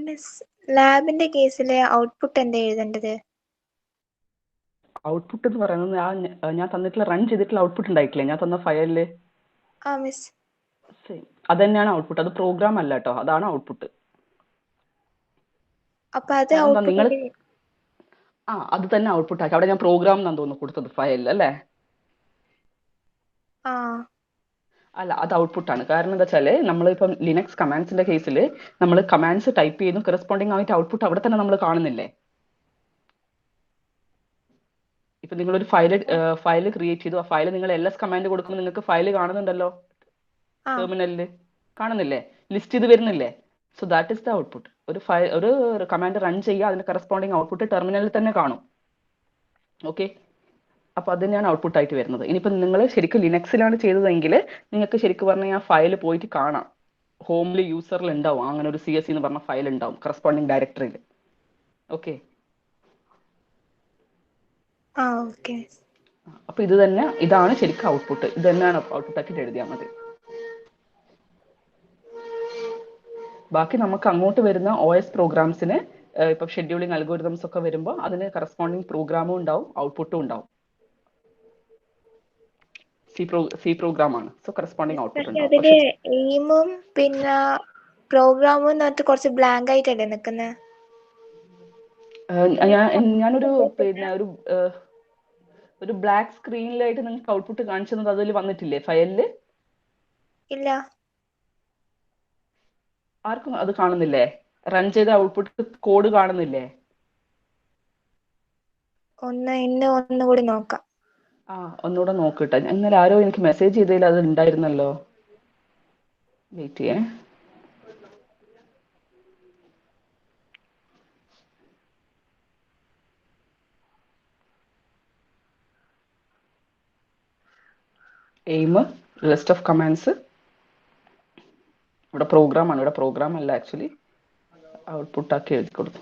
Miss ലാബിന്റെ കേസിലെ output എന്താ എഴുതേണ്ടത്? ഔട്ട്പുട്ട് എന്ന് പറയുന്നത് ഞാൻ തന്നിട്ടുള്ള റൺ ചെയ്തിട്ടുള്ള ഔട്ട്പുട്ട് ഉണ്ടായിട്ടില്ലേ ഞാൻ തന്ന ഫയലില് മിസ് അത് തന്നെയാണ് ഔട്ട്പുട്ട്. അത് പ്രോഗ്രാം അല്ല കേട്ടോ, അതാണ് ഔട്ട്പുട്ട്. അപ്പൊ അത് ഔട്ട്പുട്ട് അത് തന്നെ ഔട്ട്പുട്ട് ആക്കി. അവിടെ ഞാൻ പ്രോഗ്രാം എന്നാണ് തോന്നുന്നു കൊടുത്തത് ഫയലിൽ അല്ലേ? അല്ല, അത് ഔട്ട്പുട്ട് ആണ്. കാരണം എന്താ വെച്ചാല് നമ്മളിപ്പം ലിനക്സ് കമാൻഡ്സിന്റെ കേസിൽ നമ്മൾ കമാൻഡ്സ് ടൈപ്പ് ചെയ്യുന്നു, കറസ്പോണ്ടിങ് ആയിട്ട് ഔട്ട്പുട്ട് അവിടെ തന്നെ നമ്മൾ കാണുന്നില്ലേ? ഇപ്പൊ നിങ്ങളൊരു ഫയൽ ക്രിയേറ്റ് ചെയ്തു, ആ ഫയൽ നിങ്ങൾ ls കമാൻഡ് കൊടുക്കുമ്പോൾ നിങ്ങൾക്ക് ഫയൽ കാണുന്നുണ്ടല്ലോ, ടെർമിനലിൽ കാണുന്നില്ലേ? ലിസ്റ്റ് ചെയ്ത് വരുന്നില്ലേ? So that is the output. ഒരു കമാൻഡ് റൺ ചെയ്യുക, അതിന്റെ കറസ്പോണ്ടിങ് ഔട്ട്പുട്ട് ടെർമിനലിൽ തന്നെ കാണും. ഓക്കെ, അപ്പൊ അത് തന്നെയാണ് ഔട്ട്പുട്ട് ആയിട്ട് വരുന്നത്. ഇനിയിപ്പോ നിങ്ങൾ ശരിക്കും ലിനക്സിലാണ് ചെയ്തതെങ്കിൽ നിങ്ങൾക്ക് ശരിക്കും പറഞ്ഞാൽ ആ ഫയൽ പോയിട്ട് കാണാം. ഹോമിൽ യൂസറിൽ ഉണ്ടാവും അങ്ങനെ ഒരു CSE എന്ന് പറഞ്ഞ ഫയൽ ഉണ്ടാവും കറസ്പോണ്ടിങ് ഡയറക്ടറിയിൽ. ഓക്കെ, അപ്പൊ ഇതാണ് ശരിക്കും ഔട്ട്പുട്ട്. ഇത് തന്നെയാണ് ഔട്ട്പുട്ട് ആക്കിയിട്ട് എഴുതിയാൽ മതി. ബാക്കി നമുക്ക് അങ്ങോട്ട് വരുന്ന OS പ്രോഗ്രാംസിന് ഇപ്പൊ ഷെഡ്യൂളിംഗ് അൽഗോരിതംസ് ഒക്കെ വരുമ്പോൾ അതിന് കറസ്പോണ്ടിങ് പ്രോഗ്രാമും ഉണ്ടാവും, ഔട്ട്പുട്ടും ഉണ്ടാവും. സി പ്രോഗ്രാം ആണ്, സോ കറസ്പോണ്ടിങ് ഔട്ട്പുട്ട് ഉണ്ടാവും. അതില് എയിമും പിന്നെ പ്രോഗ്രാമും കുറച്ച് ബ്ലാങ്ക് ആയിട്ടല്ലേ നിക്കുന്നത്? ഞാനൊരു ഒരു ബ്ലാക്ക് സ്ക്രീനിലായിട്ട് നിങ്ങൾക്ക് ഔട്ട്പുട്ട് കാണിച്ചത് അതിൽ വന്നിട്ടില്ലേ ഫയലില്? ഇല്ല. ആർക്കും അത് കാണുന്നില്ലേ? റൺ ചെയ്ത ഔട്ട്പുട്ട് കോഡ് കാണുന്നില്ലേ? ഒന്നുകൂടി നോക്കാം. ഒന്നുകൂടെ നോക്കിട്ടെ. ഇന്നലെ ആരോ എനിക്ക് മെസ്സേജ് ചെയ്തതിൽ അത് ഉണ്ടായിരുന്നല്ലോ. വെയിറ്റ് ചെയ്യേ. എയിം, ലിസ്റ്റ് ഓഫ് കമാൻഡ്സ്, ഇവിടെ പ്രോഗ്രാം ആണ്. ഇവിടെ പ്രോഗ്രാം അല്ല, ആക്ച്വലി ഔട്ട്പുട്ട് ആക്കി എഴുതി കൊടുത്തു.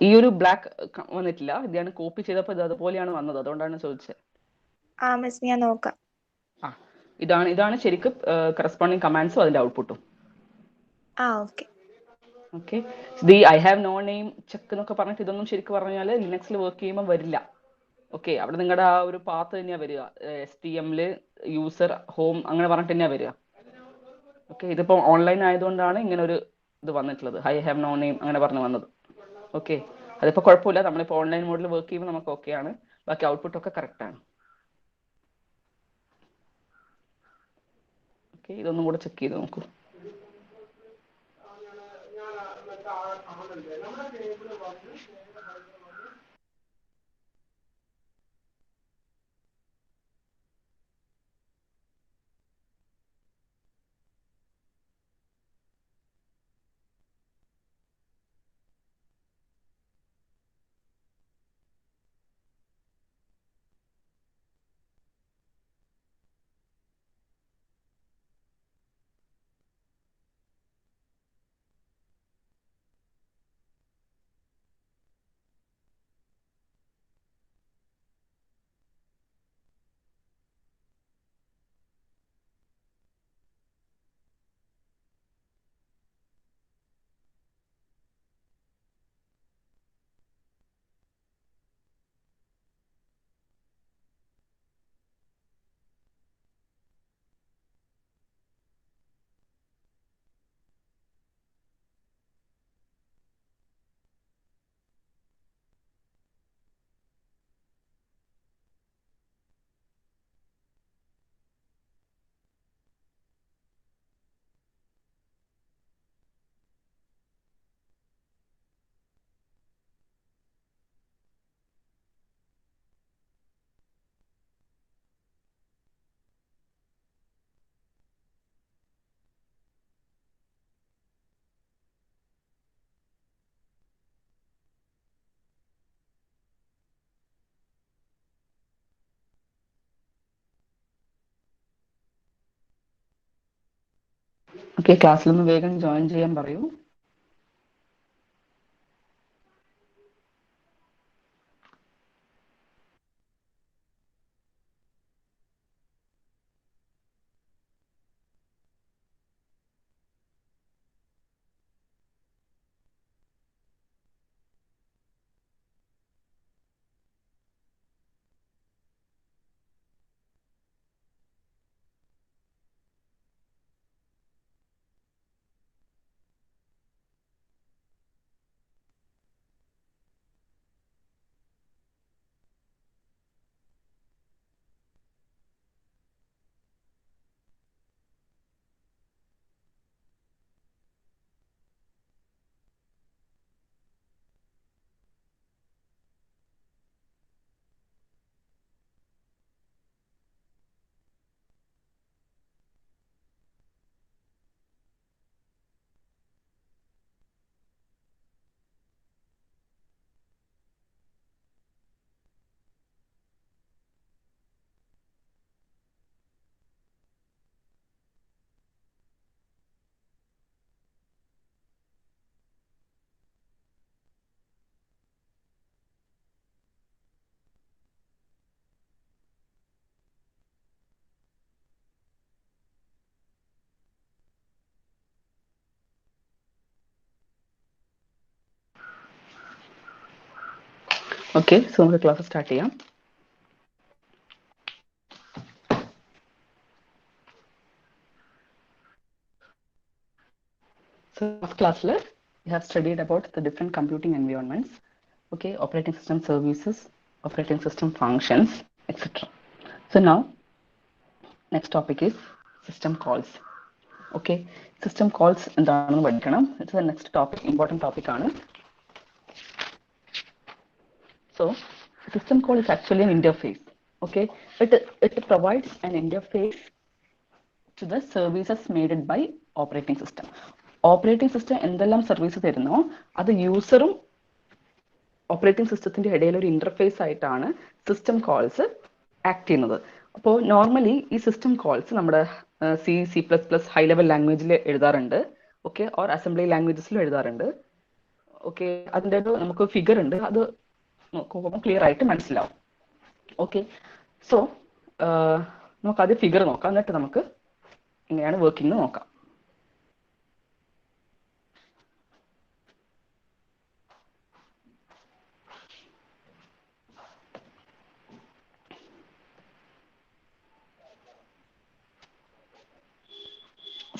ഈ ഒരു ബ്ലാക്ക് വന്നിട്ടില്ല. ഇതാണ് കോപ്പി ചെയ്തപ്പോൾ ഇത് അതുപോലെയാണ് വന്നത്, അതുകൊണ്ടാണ് ചോദിച്ചത്. ഞാൻ നോക്കാം. ഇതാണ് ശരിക്കും കറസ്പോണ്ടിങ് കമാൻഡ്സും അതിന്റെ ഔട്ട്പുട്ടും. Okay, I have no name check എന്നൊക്കെ പറഞ്ഞിട്ട് ഇതൊന്നും ശരിക്കും പറഞ്ഞാൽ ലിനക്സിൽ വർക്ക് ചെയ്യുമ്പോൾ വരില്ല. ഓക്കെ, അവിടെ നിങ്ങളുടെ ആ ഒരു പാത്ത് തന്നെയാണ് വരിക. HTML യൂസർ ഹോം അങ്ങനെ പറഞ്ഞിട്ട് തന്നെയാണ് വരിക. ഓക്കെ, ഇതിപ്പോൾ ഓൺലൈൻ ആയതുകൊണ്ടാണ് ഇങ്ങനെ ഒരു ഇത് വന്നിട്ടുള്ളത്, ഐ ഹാവ് നോ നെയിം അങ്ങനെ പറഞ്ഞു വന്നത്. ഓക്കെ, അതിപ്പോൾ കുഴപ്പമില്ല. നമ്മളിപ്പോൾ ഓൺലൈൻ മോഡിൽ വർക്ക് ചെയ്യുമ്പോൾ നമുക്ക് ഓക്കെയാണ്. ബാക്കി ഔട്ട്പുട്ട് ഒക്കെ കറക്റ്റ് ആണ്. ഓക്കെ, ഇതൊന്നും കൂടെ ചെക്ക് ചെയ്ത് നോക്കൂ. ഓക്കെ, ക്ലാസ്സിലൊന്ന് വേഗം ജോയിൻ ചെയ്യാൻ പറയൂ. ഓക്കെ, സോ നമുക്ക് ക്ലാസ് സ്റ്റാർട്ട് ചെയ്യാം. So last class we have studied about the different computing environments, okay, operating system services, operating system functions, etc. So now next topic is system calls. Okay, system calls എന്താണെന്ന് പഠിക്കണം. It's the next topic, important topic ആണ്. So system call is actually an interface. Okay, it provides an interface to the services made by operating system. Operating system എന്തെല്ലാം service തരുന്നോ അത് യൂസറും operating സിസ്റ്റത്തിന്റെ ഇടയിൽ ഒരു interface ആയിട്ടാണ് system calls act ചെയ്യുന്നത്. അപ്പോൾ normally ഈ സിസ്റ്റം കോൾസ് നമ്മുടെ C++, ഹൈ ലെവൽ ലാംഗ്വേജിൽ എഴുതാറുണ്ട്. ഓക്കെ, ഓർ അസംബ്ലി ലാംഗ്വേജസിലും എഴുതാറുണ്ട്. ഓക്കെ, അതിൻ്റെ ഒരു നമുക്ക് ഫിഗർ ഉണ്ട്, അത് നോക്കുമ്പോൾ ക്ലിയർ ആയിട്ട് മനസ്സിലാവും. ഓക്കെ, സോ നമുക്ക് ആദ്യം ഫിഗർ നോക്കാം, എന്നിട്ട് നമുക്ക് എങ്ങനെയാണ് വർക്കിംഗ് നോക്കാം.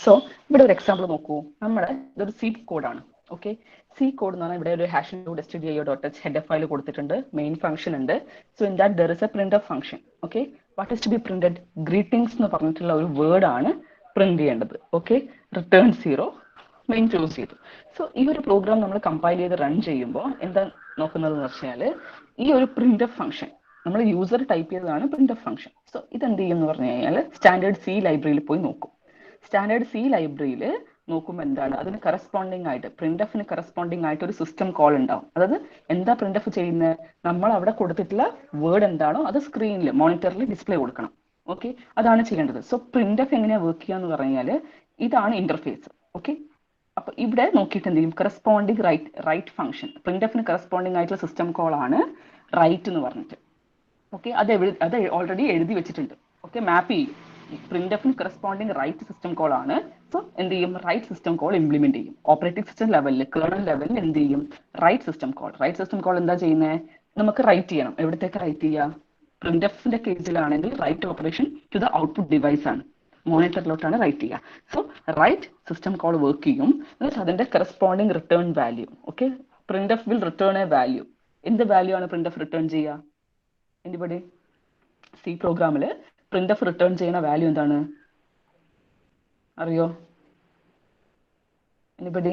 സോ ഇവിടെ ഒരു എക്സാമ്പിൾ നോക്കൂ. നമ്മുടെ ഇതൊരു സി കോഡാണ്. ഓക്കെ, സി കോഡ് എന്ന് പറഞ്ഞാൽ ഇവിടെ ഒരു #stdio.h ഹെഡർ ഫയൽ കൊടുത്തിട്ടുണ്ട്, മെയിൻ ഫംഗ്ഷൻ ഉണ്ട്. So in that there is a printf function. Okay, what is to be printed? Greetings എന്ന് പറഞ്ഞിട്ടുള്ള ഒരു വേർഡ് ആണ് പ്രിന്റ് ചെയ്യേണ്ടത്. ഓക്കെ, റിട്ടേൺ 0, മെയിൻ ചൂസ് ചെയ്തു. സോ ഈ ഒരു പ്രോഗ്രാം നമ്മൾ കമ്പൈൽ ചെയ്ത് റൺ ചെയ്യുമ്പോൾ എന്താ നോക്കുന്നത് എന്ന് വെച്ചാൽ ഈ ഒരു പ്രിന്റ്ഫ് ഫംഗ്ഷൻ നമ്മൾ യൂസർ ടൈപ്പ് ചെയ്തതാണ് പ്രിന്റ്ഫ് ഫംഗ്ഷൻ. സോ ഇതെന്ത് ചെയ്യും എന്ന് പറഞ്ഞു കഴിഞ്ഞാൽ സ്റ്റാൻഡേർഡ് സി ലൈബ്രറിയിൽ പോയി നോക്കും. സ്റ്റാൻഡേർഡ് സി ലൈബ്രറിയിൽ നോക്കുമ്പോൾ എന്താണ് അതിന് കറസ്പോണ്ടിങ് ആയിട്ട് പ്രിന്റ്എഫിന് കറസ്പോണ്ടിങ് ആയിട്ട് ഒരു സിസ്റ്റം കോൾ ഉണ്ടാവും. അതായത് എന്താ പ്രിന്റ്എഫ് ചെയ്യുന്നത്? നമ്മൾ അവിടെ കൊടുത്തിട്ടുള്ള വേർഡ് എന്താണോ അത് സ്ക്രീനിൽ മോണിറ്ററിൽ ഡിസ്പ്ലേ കൊടുക്കണം. ഓക്കെ, അതാണ് ചെയ്യേണ്ടത്. സോ പ്രിന്റ്എഫ് എങ്ങനെയാ വർക്ക് ചെയ്യുക എന്ന് പറഞ്ഞാൽ ഇതാണ് ഇന്റർഫേസ്. ഓക്കെ, അപ്പൊ ഇവിടെ നോക്കിയിട്ട് എന്ത് ചെയ്യും? കറസ്പോണ്ടിങ് റൈറ്റ് ഫംഗ്ഷൻ, പ്രിന്റ്എഫിന് കറസ്പോണ്ടിങ് ആയിട്ടുള്ള സിസ്റ്റം കോൾ ആണ് റൈറ്റ് എന്ന് പറഞ്ഞിട്ട്. ഓക്കെ, അത് ഓൾറെഡി എഴുതി വെച്ചിട്ടുണ്ട്. ഓക്കെ, മാപ്പ് ചെയ്യും. പ്രിന്റ്എഫിന് കറസ്പോണ്ടിങ് റൈറ്റ് സിസ്റ്റം കോൾ ആണ്. സോ എന്ത് ചെയ്യും? റൈറ്റ് സിസ്റ്റം കോൾ ഇംപ്ലിമെന്റ് ചെയ്യും. ഓപ്പറേറ്റിംഗ് സിസ്റ്റം ലെവലിൽ കേർണൽ ലെവലിൽ എന്ത് ചെയ്യും? റൈറ്റ് സിസ്റ്റം കോൾ എന്താ ചെയ്യുന്നത്? നമുക്ക് റൈറ്റ് ചെയ്യണം. എവിടത്തേക്ക് റൈറ്റ് ചെയ്യുക? പ്രിന്റ്എഫിന്റെ കേസിലാണെങ്കിൽ write operation to the output device ആണ്, മോണിറ്ററിലോട്ടാണ് റൈറ്റ് ചെയ്യുക. So write system call work ചെയ്യും. അതിന്റെ corresponding return value. Okay, printf will return a value. എന്ത് വാല്യൂ ആണ് പ്രിന്റ്എഫ് റിട്ടേൺ ചെയ്യുക? എനിബഡി? സി പ്രോഗ്രാമിൽ പ്രിന്റ്എഫ് റിട്ടേൺ ചെയ്യുന്ന വാല്യൂ എന്താണ് അറിയോ? എനിബഡി?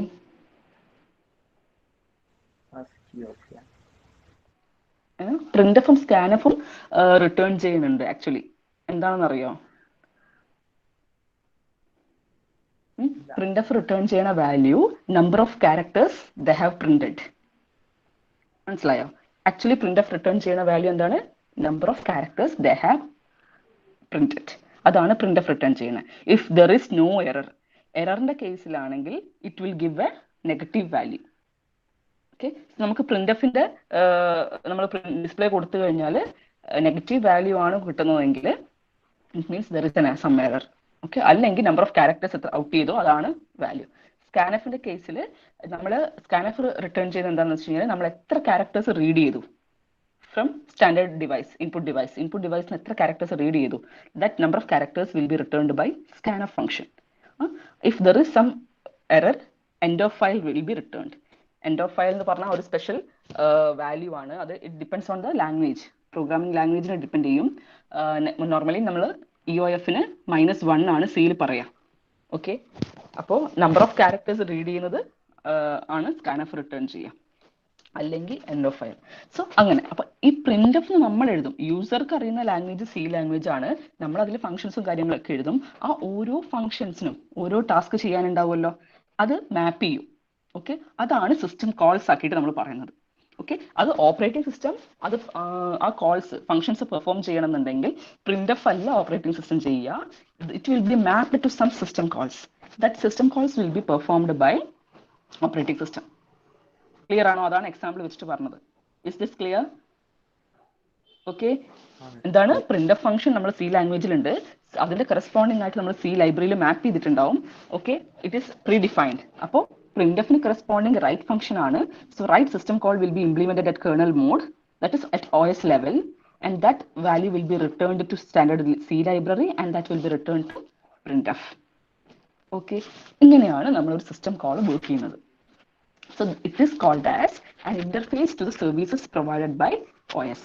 പ്രിന്റ്എഫും സ്കാൻഎഫും റിട്ടേൺ ചെയ്യുന്നുണ്ട്. ആക്ച്വലി എന്താണെന്ന് അറിയോ? പ്രിന്റ്എഫ് റിട്ടേൺ ചെയ്യുന്ന value number of characters they have printed. മനസ്സിലായോ? ആക്ച്വലി പ്രിന്റ്എഫ് റിട്ടേൺ ചെയ്യുന്ന വാല്യൂ എന്താണ്? Number of characters they have printed. അതാണ് പ്രിന്റ്എഫ് റിട്ടേൺ ചെയ്യുന്നത്. If there is no error, എററിന്റെ കേസിലാണെങ്കിൽ it will give a negative value. Okay, നമുക്ക് പ്രിന്റ്എഫിന്റെ നമ്മൾ ഡിസ്പ്ലേ കൊടുത്തു കഴിഞ്ഞാൽ നെഗറ്റീവ് വാല്യൂ ആണ് കിട്ടുന്നതെങ്കിൽ it means there is some error. Okay, അല്ലെങ്കിൽ നമ്പർ ഓഫ് ക്യാരക്ടേഴ്സ് എത്ര ഔട്ട് ചെയ്തോ അതാണ് വാല്യൂ. സ്കാൻഎഫിന്റെ കേസിൽ നമ്മൾ സ്കാൻഎഫ് റിട്ടേൺ ചെയ്ത് എന്താണെന്ന് വെച്ച് കഴിഞ്ഞാൽ നമ്മൾ എത്ര ക്യാരക്ടേഴ്സ് റീഡ് ചെയ്തു from standard device, input device എത്ര characters read ചെയ്തു, that number of characters will be returned by scanf function. If there is some error, end of file will be returned. End of file എന്ന് പറഞ്ഞാൽ ഒരു special value ആണ്. അത് it depends on the language, programming ലാംഗ്വേജിനെ depend ചെയ്യും. Normally നമ്മൾ EOFന് -1 ആണ് സിയിൽ പറയാം. ഓക്കെ, അപ്പോൾ നമ്പർ ഓഫ് ക്യാരക്ടേഴ്സ് റീഡ് ചെയ്യുന്നത് ആണ് സ്കാൻഎഫ് റിട്ടേൺ ചെയ്യുക, അല്ലെങ്കിൽ എൻഡ് ഓഫ് ഫയൽ. സോ അങ്ങനെ. അപ്പൊ ഈ പ്രിന്റ്എഫ് നമ്മൾ എഴുതും. യൂസർക്ക് അറിയുന്ന ലാംഗ്വേജ് സി ലാംഗ്വേജ് ആണ്. നമ്മൾ അതിൽ ഫംഗ്ഷൻസും കാര്യങ്ങളൊക്കെ എഴുതും. ആ ഓരോ ഫംഗ്ഷൻസിനും ഓരോ ടാസ്ക് ചെയ്യാനുണ്ടാവുമല്ലോ, അത് മാപ്പ് ചെയ്യും. ഓക്കെ, അതാണ് സിസ്റ്റം കോൾസ് ആക്കിയിട്ട് നമ്മൾ പറയുന്നത്. ഓക്കെ, അത് ഓപ്പറേറ്റിംഗ് സിസ്റ്റം അത് ആ കോൾസ് ഫംഗ്ഷൻസ് പെർഫോം ചെയ്യണമെന്നുണ്ടെങ്കിൽ പ്രിന്റ്എഫ് അല്ല ഓപ്പറേറ്റിംഗ് സിസ്റ്റം ചെയ്യുക. It will be mapped to some system calls. That system calls will be performed by operating system. Clear ആണോ? അതാണ് എക്സാമ്പിൾ വെച്ചിട്ട് പറഞ്ഞത്. Is this clear? ഓക്കെ, എന്താണ് പ്രിന്റ്എഫ് ഫംഗ്ഷൻ നമ്മൾ സി ലാംഗ്വേജിലുണ്ട്, അതിന്റെ കറസ്പോണ്ടിങ് ആയിട്ട് നമ്മൾ സി ലൈബ്രറിയിൽ മാപ്പ് ചെയ്തിട്ടുണ്ടാവും. Okay, it is predefined. അപ്പോൾ പ്രിന്റ്എഫിന് കറസ്പോണ്ടിങ് റൈറ്റ് ഫംഗ്ഷൻ ആണ്. So write system call will be implemented at kernel mode. that is at OS level, and that value will be returned to standard C library, and that will be returned to printf. Okay, ഇങ്ങനെയാണ് നമ്മളൊരു system call work ചെയ്യുന്നത്. So it is called as an interface to the services provided by OS.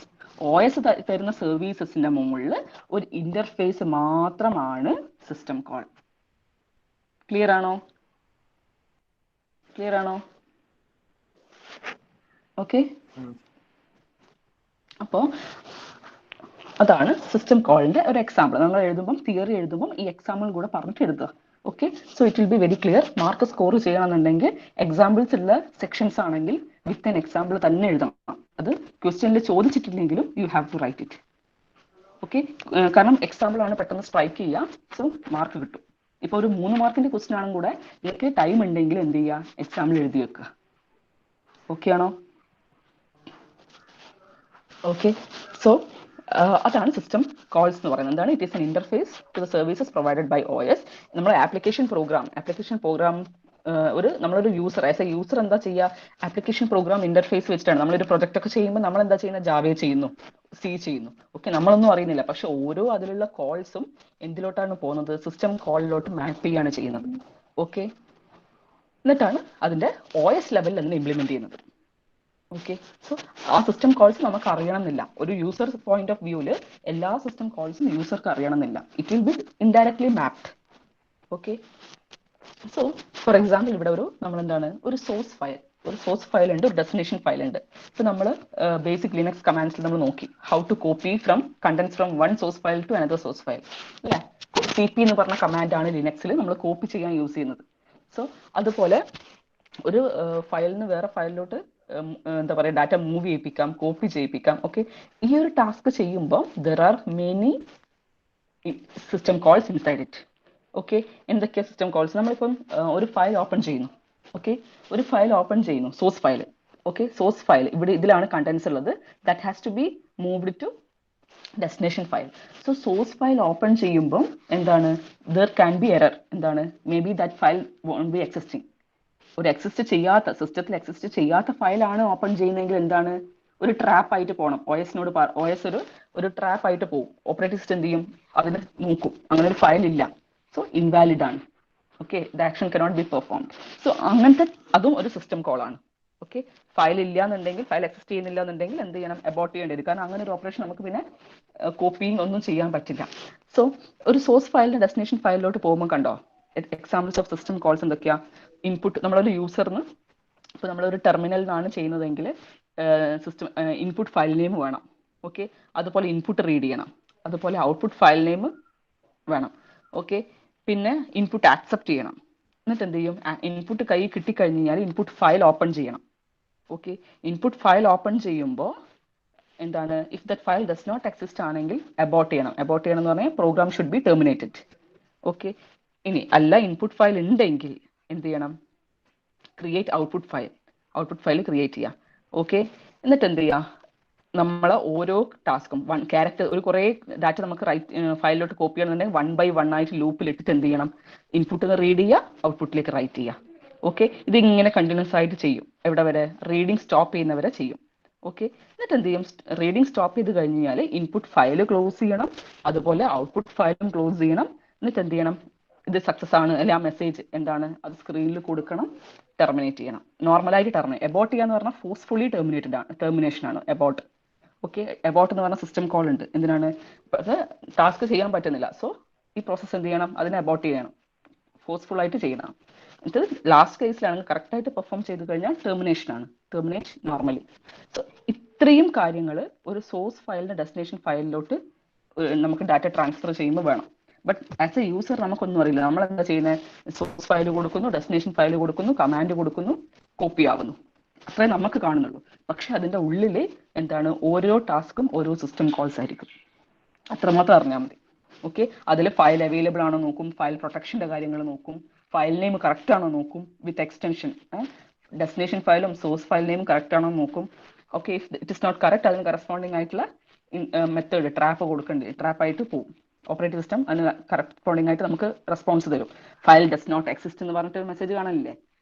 OS തരുന്ന സർവീസസിന്റെ മുകളിൽ ഒരു interface മാത്രമാണ് system call. Clear ആണോ? Clear ആണോ? Okay, അപ്പോൾ അതാണ് സിസ്റ്റം കോളിന്റെ ഒരു എക്സാമ്പിൾ. നമ്മൾ എഴുതുമ്പോൾ തിയറി എഴുതുമ്പോൾ ഈ എക്സാമ്പിൾ കൂടെ പറഞ്ഞിട്ട് എഴുതുക. Okay, so it will be very clear. Mark score ചെയ്യണമെന്നുണ്ടെങ്കിൽ എക്സാമ്പിൾസ് ഉള്ള സെക്ഷൻസ് ആണെങ്കിൽ വിത്ത് ആൻ എക്സാമ്പിൾ തന്നെ എഴുതണം. അത് ക്വസ്റ്റ്യനിൽ ചോദിച്ചിട്ടില്ലെങ്കിലും you have to write it. Okay, കാരണം എക്സാമ്പിൾ ആണ് പെട്ടെന്ന് സ്ട്രൈക്ക് ചെയ്യുക, സോ മാർക്ക് കിട്ടും. ഇപ്പോൾ ഒരു 3 മാർക്കിന്റെ ക്വസ്റ്റ്യൻ ആണെങ്കിൽ കൂടെ നിങ്ങൾക്ക് ടൈം ഉണ്ടെങ്കിൽ എന്ത് ചെയ്യുക, എക്സാമ്പിൾ എഴുതി വെക്കുക. ഓക്കെ ആണോ? ഓക്കെ, സോ അതാണ് സിസ്റ്റം കോൾസ് എന്ന് പറയുന്നത്. എന്താണ്? It is an interface to the services provided by OS. നമ്മൾ ആപ്ലിക്കേഷൻ പ്രോഗ്രാം നമ്മളൊരു യൂസർ, ആസ് എ യൂസർ എന്താ ചെയ്യുക, ആപ്ലിക്കേഷൻ പ്രോഗ്രാം ഇന്റർഫേസ് വെച്ചിട്ടാണ് നമ്മളൊരു പ്രൊജക്ട് ഒക്കെ ചെയ്യുമ്പോൾ നമ്മൾ എന്താ ചെയ്യുന്നത്, ജാവയെ ചെയ്യുന്നു, സി ചെയ്യുന്നു. ഓക്കെ, നമ്മളൊന്നും അറിയുന്നില്ല, പക്ഷെ ഓരോ അതിലുള്ള കോൾസും എന്തിലോട്ടാണ് പോകുന്നത്, സിസ്റ്റം കോളിലോട്ട് മാപ്പ് ചെയ്യാണ് ചെയ്യുന്നത്. ഓക്കെ, എന്നിട്ടാണ് അതിന്റെ OS ലെവലിൽ അതിനെ ഇംപ്ലിമെന്റ് ചെയ്യുന്നത്. ഓക്കെ, സോ ആ സിസ്റ്റം കോൾസ് നമുക്ക് അറിയണമെന്നില്ല. ഒരു യൂസർ പോയിന്റ് ഓഫ് വ്യൂവില് എല്ലാ സിസ്റ്റം കോൾസും യൂസർക്ക് അറിയണമെന്നില്ല. It will be indirectly mapped. Okay, so for example ഇവിടെ നമ്മൾ എന്താണ്, ഒരു സോഴ്സ് ഫയൽ ഉണ്ട്, ഒരു ഡെസ്റ്റിനേഷൻ ഫയൽ ഉണ്ട്. സോ നമ്മൾ ബേസിക് ലിനക്സ് കമാൻഡ്സിൽ നമ്മൾ നോക്കി how to copy contents from one source file to another source file അല്ലേ. CP എന്ന് പറഞ്ഞ കമാൻഡ് ആണ് ലിനക്സിൽ നമ്മൾ കോപ്പി ചെയ്യാൻ യൂസ് ചെയ്യുന്നത്. സോ അതുപോലെ ഒരു ഫയലിൽ നിന്ന് വേറെ ഫയലിലോട്ട് എന്താ പറയുക, ഡാറ്റ മൂവ് ചെയ്യിപ്പിക്കാം, കോപ്പി ചെയ്യിപ്പിക്കാം. ഓക്കെ, ഈ ഒരു ടാസ്ക് ചെയ്യുമ്പോൾ there are many system calls inside it. Okay, എന്തൊക്കെയാ സിസ്റ്റം കോൾസ്? നമ്മളിപ്പം ഒരു ഫയൽ ഓപ്പൺ ചെയ്യുന്നു. ഓക്കെ, ഒരു ഫയൽ ഓപ്പൺ ചെയ്യുന്നു, source file. Okay, source file ഇതിലാണ് കണ്ടന്റ്സ് ഉള്ളത്. That has to be moved to destination file. So source file open ചെയ്യുമ്പോൾ എന്താണ്, ദർ ക്യാൻ ബി എറർ. എന്താണ്, may be that file won't be existing. ഒരു സിസ്റ്റത്തിൽ exist ചെയ്യാത്ത ഫയലാണ് open ചെയ്യുന്നതെങ്കിൽ എന്താണ്, ഒരു ട്രാപ്പ് ആയിട്ട് പോകണം. OS ഒരു ട്രാപ്പ് ആയിട്ട് പോകും. ഓപ്പറേറ്റിംഗ് സിസ്റ്റം എന്ത് ചെയ്യും, അതിന് നോക്കും, അങ്ങനെ ഒരു ഫയൽ ഇല്ല, സോ ഇൻവാലിഡ് ആണ്. Okay, the action cannot be performed. So അങ്ങനത്തെ അതും ഒരു സിസ്റ്റം കോൾ ആണ്. ഓക്കെ, ഫയൽ ഇല്ല എന്നുണ്ടെങ്കിൽ, ഫയൽ എക്സിസ്റ്റ് ചെയ്യുന്നില്ല എന്നുണ്ടെങ്കിൽ എന്ത് ചെയ്യണം, അബോർട്ട് ചെയ്യേണ്ടി വരും. കാരണം അങ്ങനെ ഒരു ഓപ്പറേഷൻ നമുക്ക് പിന്നെ കോപ്പിയും ഒന്നും ചെയ്യാൻ പറ്റില്ല. സോ ഒരു സോഴ്സ് ഫയലിന്റെ ഡെസ്റ്റിനേഷൻ ഫയലിലോട്ട് പോകുമ്പോൾ കണ്ടോ, എക്സാമ്പിൾസ് ഓഫ് സിസ്റ്റം കോൾസ് എന്തൊക്കെയാ? ഇൻപുട്ട്, നമ്മളൊരു യൂസറിന്, ഇപ്പോൾ നമ്മളൊരു ടെർമിനലിനാണ് ചെയ്യുന്നതെങ്കിൽ സിസ്റ്റം ഇൻപുട്ട് ഫയൽ നെയിം വേണം. ഓക്കെ, അതുപോലെ ഇൻപുട്ട് റീഡ് ചെയ്യണം, അതുപോലെ ഔട്ട്പുട്ട് ഫയൽ നെയിം വേണം. ഓക്കെ, പിന്നെ ഇൻപുട്ട് ആക്സെപ്റ്റ് ചെയ്യണം. എന്നിട്ട് എന്ത് ചെയ്യും, ഇൻപുട്ട് കൈ കിട്ടിക്കഴിഞ്ഞാൽ ഇൻപുട്ട് ഫയൽ ഓപ്പൺ ചെയ്യണം. ഓക്കെ, ഇൻപുട്ട് ഫയൽ ഓപ്പൺ ചെയ്യുമ്പോൾ എന്താണ്, if that file does not exist ആണെങ്കിൽ അബോർട്ട് ചെയ്യണം. അബോർട്ട് ചെയ്യണം എന്ന് പറഞ്ഞാൽ program should be terminated. Okay, ഇനി അല്ല ഇൻപുട്ട് ഫയൽ ഉണ്ടെങ്കിൽ എന്ത് ചെയ്യണം, ക്രിയേറ്റ് ഔട്ട്പുട്ട് ഫയൽ ക്രിയേറ്റ് ചെയ്യുക. ഓക്കെ, എന്നിട്ട് എന്ത് ചെയ്യുക, നമ്മൾ ഓരോ ടാസ്കും ക്യാരക്ടർ, ഒരു കുറേ ഡാറ്റ നമുക്ക് ഫയലിലോട്ട് കോപ്പി ചെയ്യണമെന്നുണ്ടെങ്കിൽ 1 by 1 ആയിട്ട് ലൂപ്പിൽ ഇട്ടിട്ട് എന്ത് ചെയ്യണം, ഇൻപുട്ട് റീഡ് ചെയ്യുക, ഔട്ട്പുട്ടിലേക്ക് റൈറ്റ് ചെയ്യുക. ഓക്കെ, ഇത് ഇങ്ങനെ കണ്ടിന്യൂസ് ആയിട്ട് ചെയ്യും. എവിടെ വരെ? റീഡിങ് സ്റ്റോപ്പ് ചെയ്യുന്നവരെ ചെയ്യും. ഓക്കെ, എന്നിട്ട് എന്ത് ചെയ്യും, റീഡിങ് സ്റ്റോപ്പ് ചെയ്ത് കഴിഞ്ഞാൽ ഇൻപുട്ട് ഫയൽ ക്ലോസ് ചെയ്യണം, അതുപോലെ ഔട്ട്പുട്ട് ഫയലും ക്ലോസ് ചെയ്യണം. എന്നിട്ട് എന്ത് ചെയ്യണം, ഇത് സക്സസ് ആണ് അല്ലെ, ആ മെസ്സേജ് എന്താണ്, അത് സ്ക്രീനിൽ കൊടുക്കണം, ടെർമിനേറ്റ് ചെയ്യണം. നോർമലായിട്ട് അബോർട്ട് ചെയ്യാന്ന് പറഞ്ഞാൽ ഫോഴ്സ്ഫുള്ളി ടെർമിനേഷൻ ആണ് അബോർട്ട്. ഓക്കെ, അബോർട്ട് എന്ന് പറഞ്ഞ സിസ്റ്റം കോൾ ഉണ്ട്. എന്തിനാണ്, അത് ടാസ്ക് ചെയ്യാൻ പറ്റുന്നില്ല, സോ ഈ പ്രോസസ്സ് എന്ത് ചെയ്യണം, അതിനെ അബോർട്ട് ചെയ്യണം, ഫോഴ്സ്ഫുൾ ആയിട്ട് ചെയ്യണം. ഇത് ലാസ്റ്റ് കേസിലാണെങ്കിൽ കറക്റ്റ് ആയിട്ട് പെർഫോം ചെയ്ത് കഴിഞ്ഞാൽ ടെർമിനേറ്റ് നോർമലി. സോ ഇത്രയും കാര്യങ്ങൾ ഒരു സോഴ്സ് ഫയലിന്റെ ഡെസ്റ്റിനേഷൻ ഫയലിലോട്ട് നമുക്ക് ഡാറ്റ ട്രാൻസ്ഫർ ചെയ്യുമ്പോൾ വേണം. ബട്ട് ആസ് എ യൂസർ നമുക്കൊന്നും അറിയില്ല. നമ്മൾ എന്താ ചെയ്യുന്നത്, സോഴ്സ് ഫയൽ കൊടുക്കുന്നു, ഡെസ്റ്റിനേഷൻ ഫയൽ കൊടുക്കുന്നു, കമാൻഡ് കൊടുക്കുന്നു, കോപ്പി ആവുന്നു, അത്രേ നമുക്ക് കാണുന്നുള്ളൂ. പക്ഷെ അതിന്റെ ഉള്ളിൽ എന്താണ്, ഓരോ ടാസ്കും ഓരോ സിസ്റ്റം കോൾസ് ആയിരിക്കും. അത്രമാത്രം അറിഞ്ഞാൽ മതി. ഓക്കെ, അതിൽ ഫയൽ അവൈലബിൾ ആണോ നോക്കും, ഫയൽ പ്രൊട്ടക്ഷന്റെ കാര്യങ്ങൾ നോക്കും, ഫയൽ നെയിം കറക്റ്റ് ആണോ നോക്കും, വിത്ത് എക്സ്റ്റൻഷൻ ഡെസ്റ്റിനേഷൻ ഫയലും സോഴ്സ് ഫയൽ നെയിം കറക്റ്റ് ആണോ നോക്കും. Okay, if it is not correct, അതിന് കറസ്പോണ്ടിങ് ആയിട്ടുള്ള മെത്തേഡ് ട്രാപ്പ് കൊടുക്കേണ്ടി, ട്രാപ്പായിട്ട് പോകും. ഓപ്പറേറ്റിംഗ് സിസ്റ്റം അതിന് കറസ്പോണ്ടിങ് ആയിട്ട് നമുക്ക് റെസ്പോൺസ് തരും. ഫയൽ ഡസ് നോട്ട് എക്സിസ്റ്റ് എന്ന് പറഞ്ഞിട്ട് മെസ്സേജ് കാണാനില്ലേ,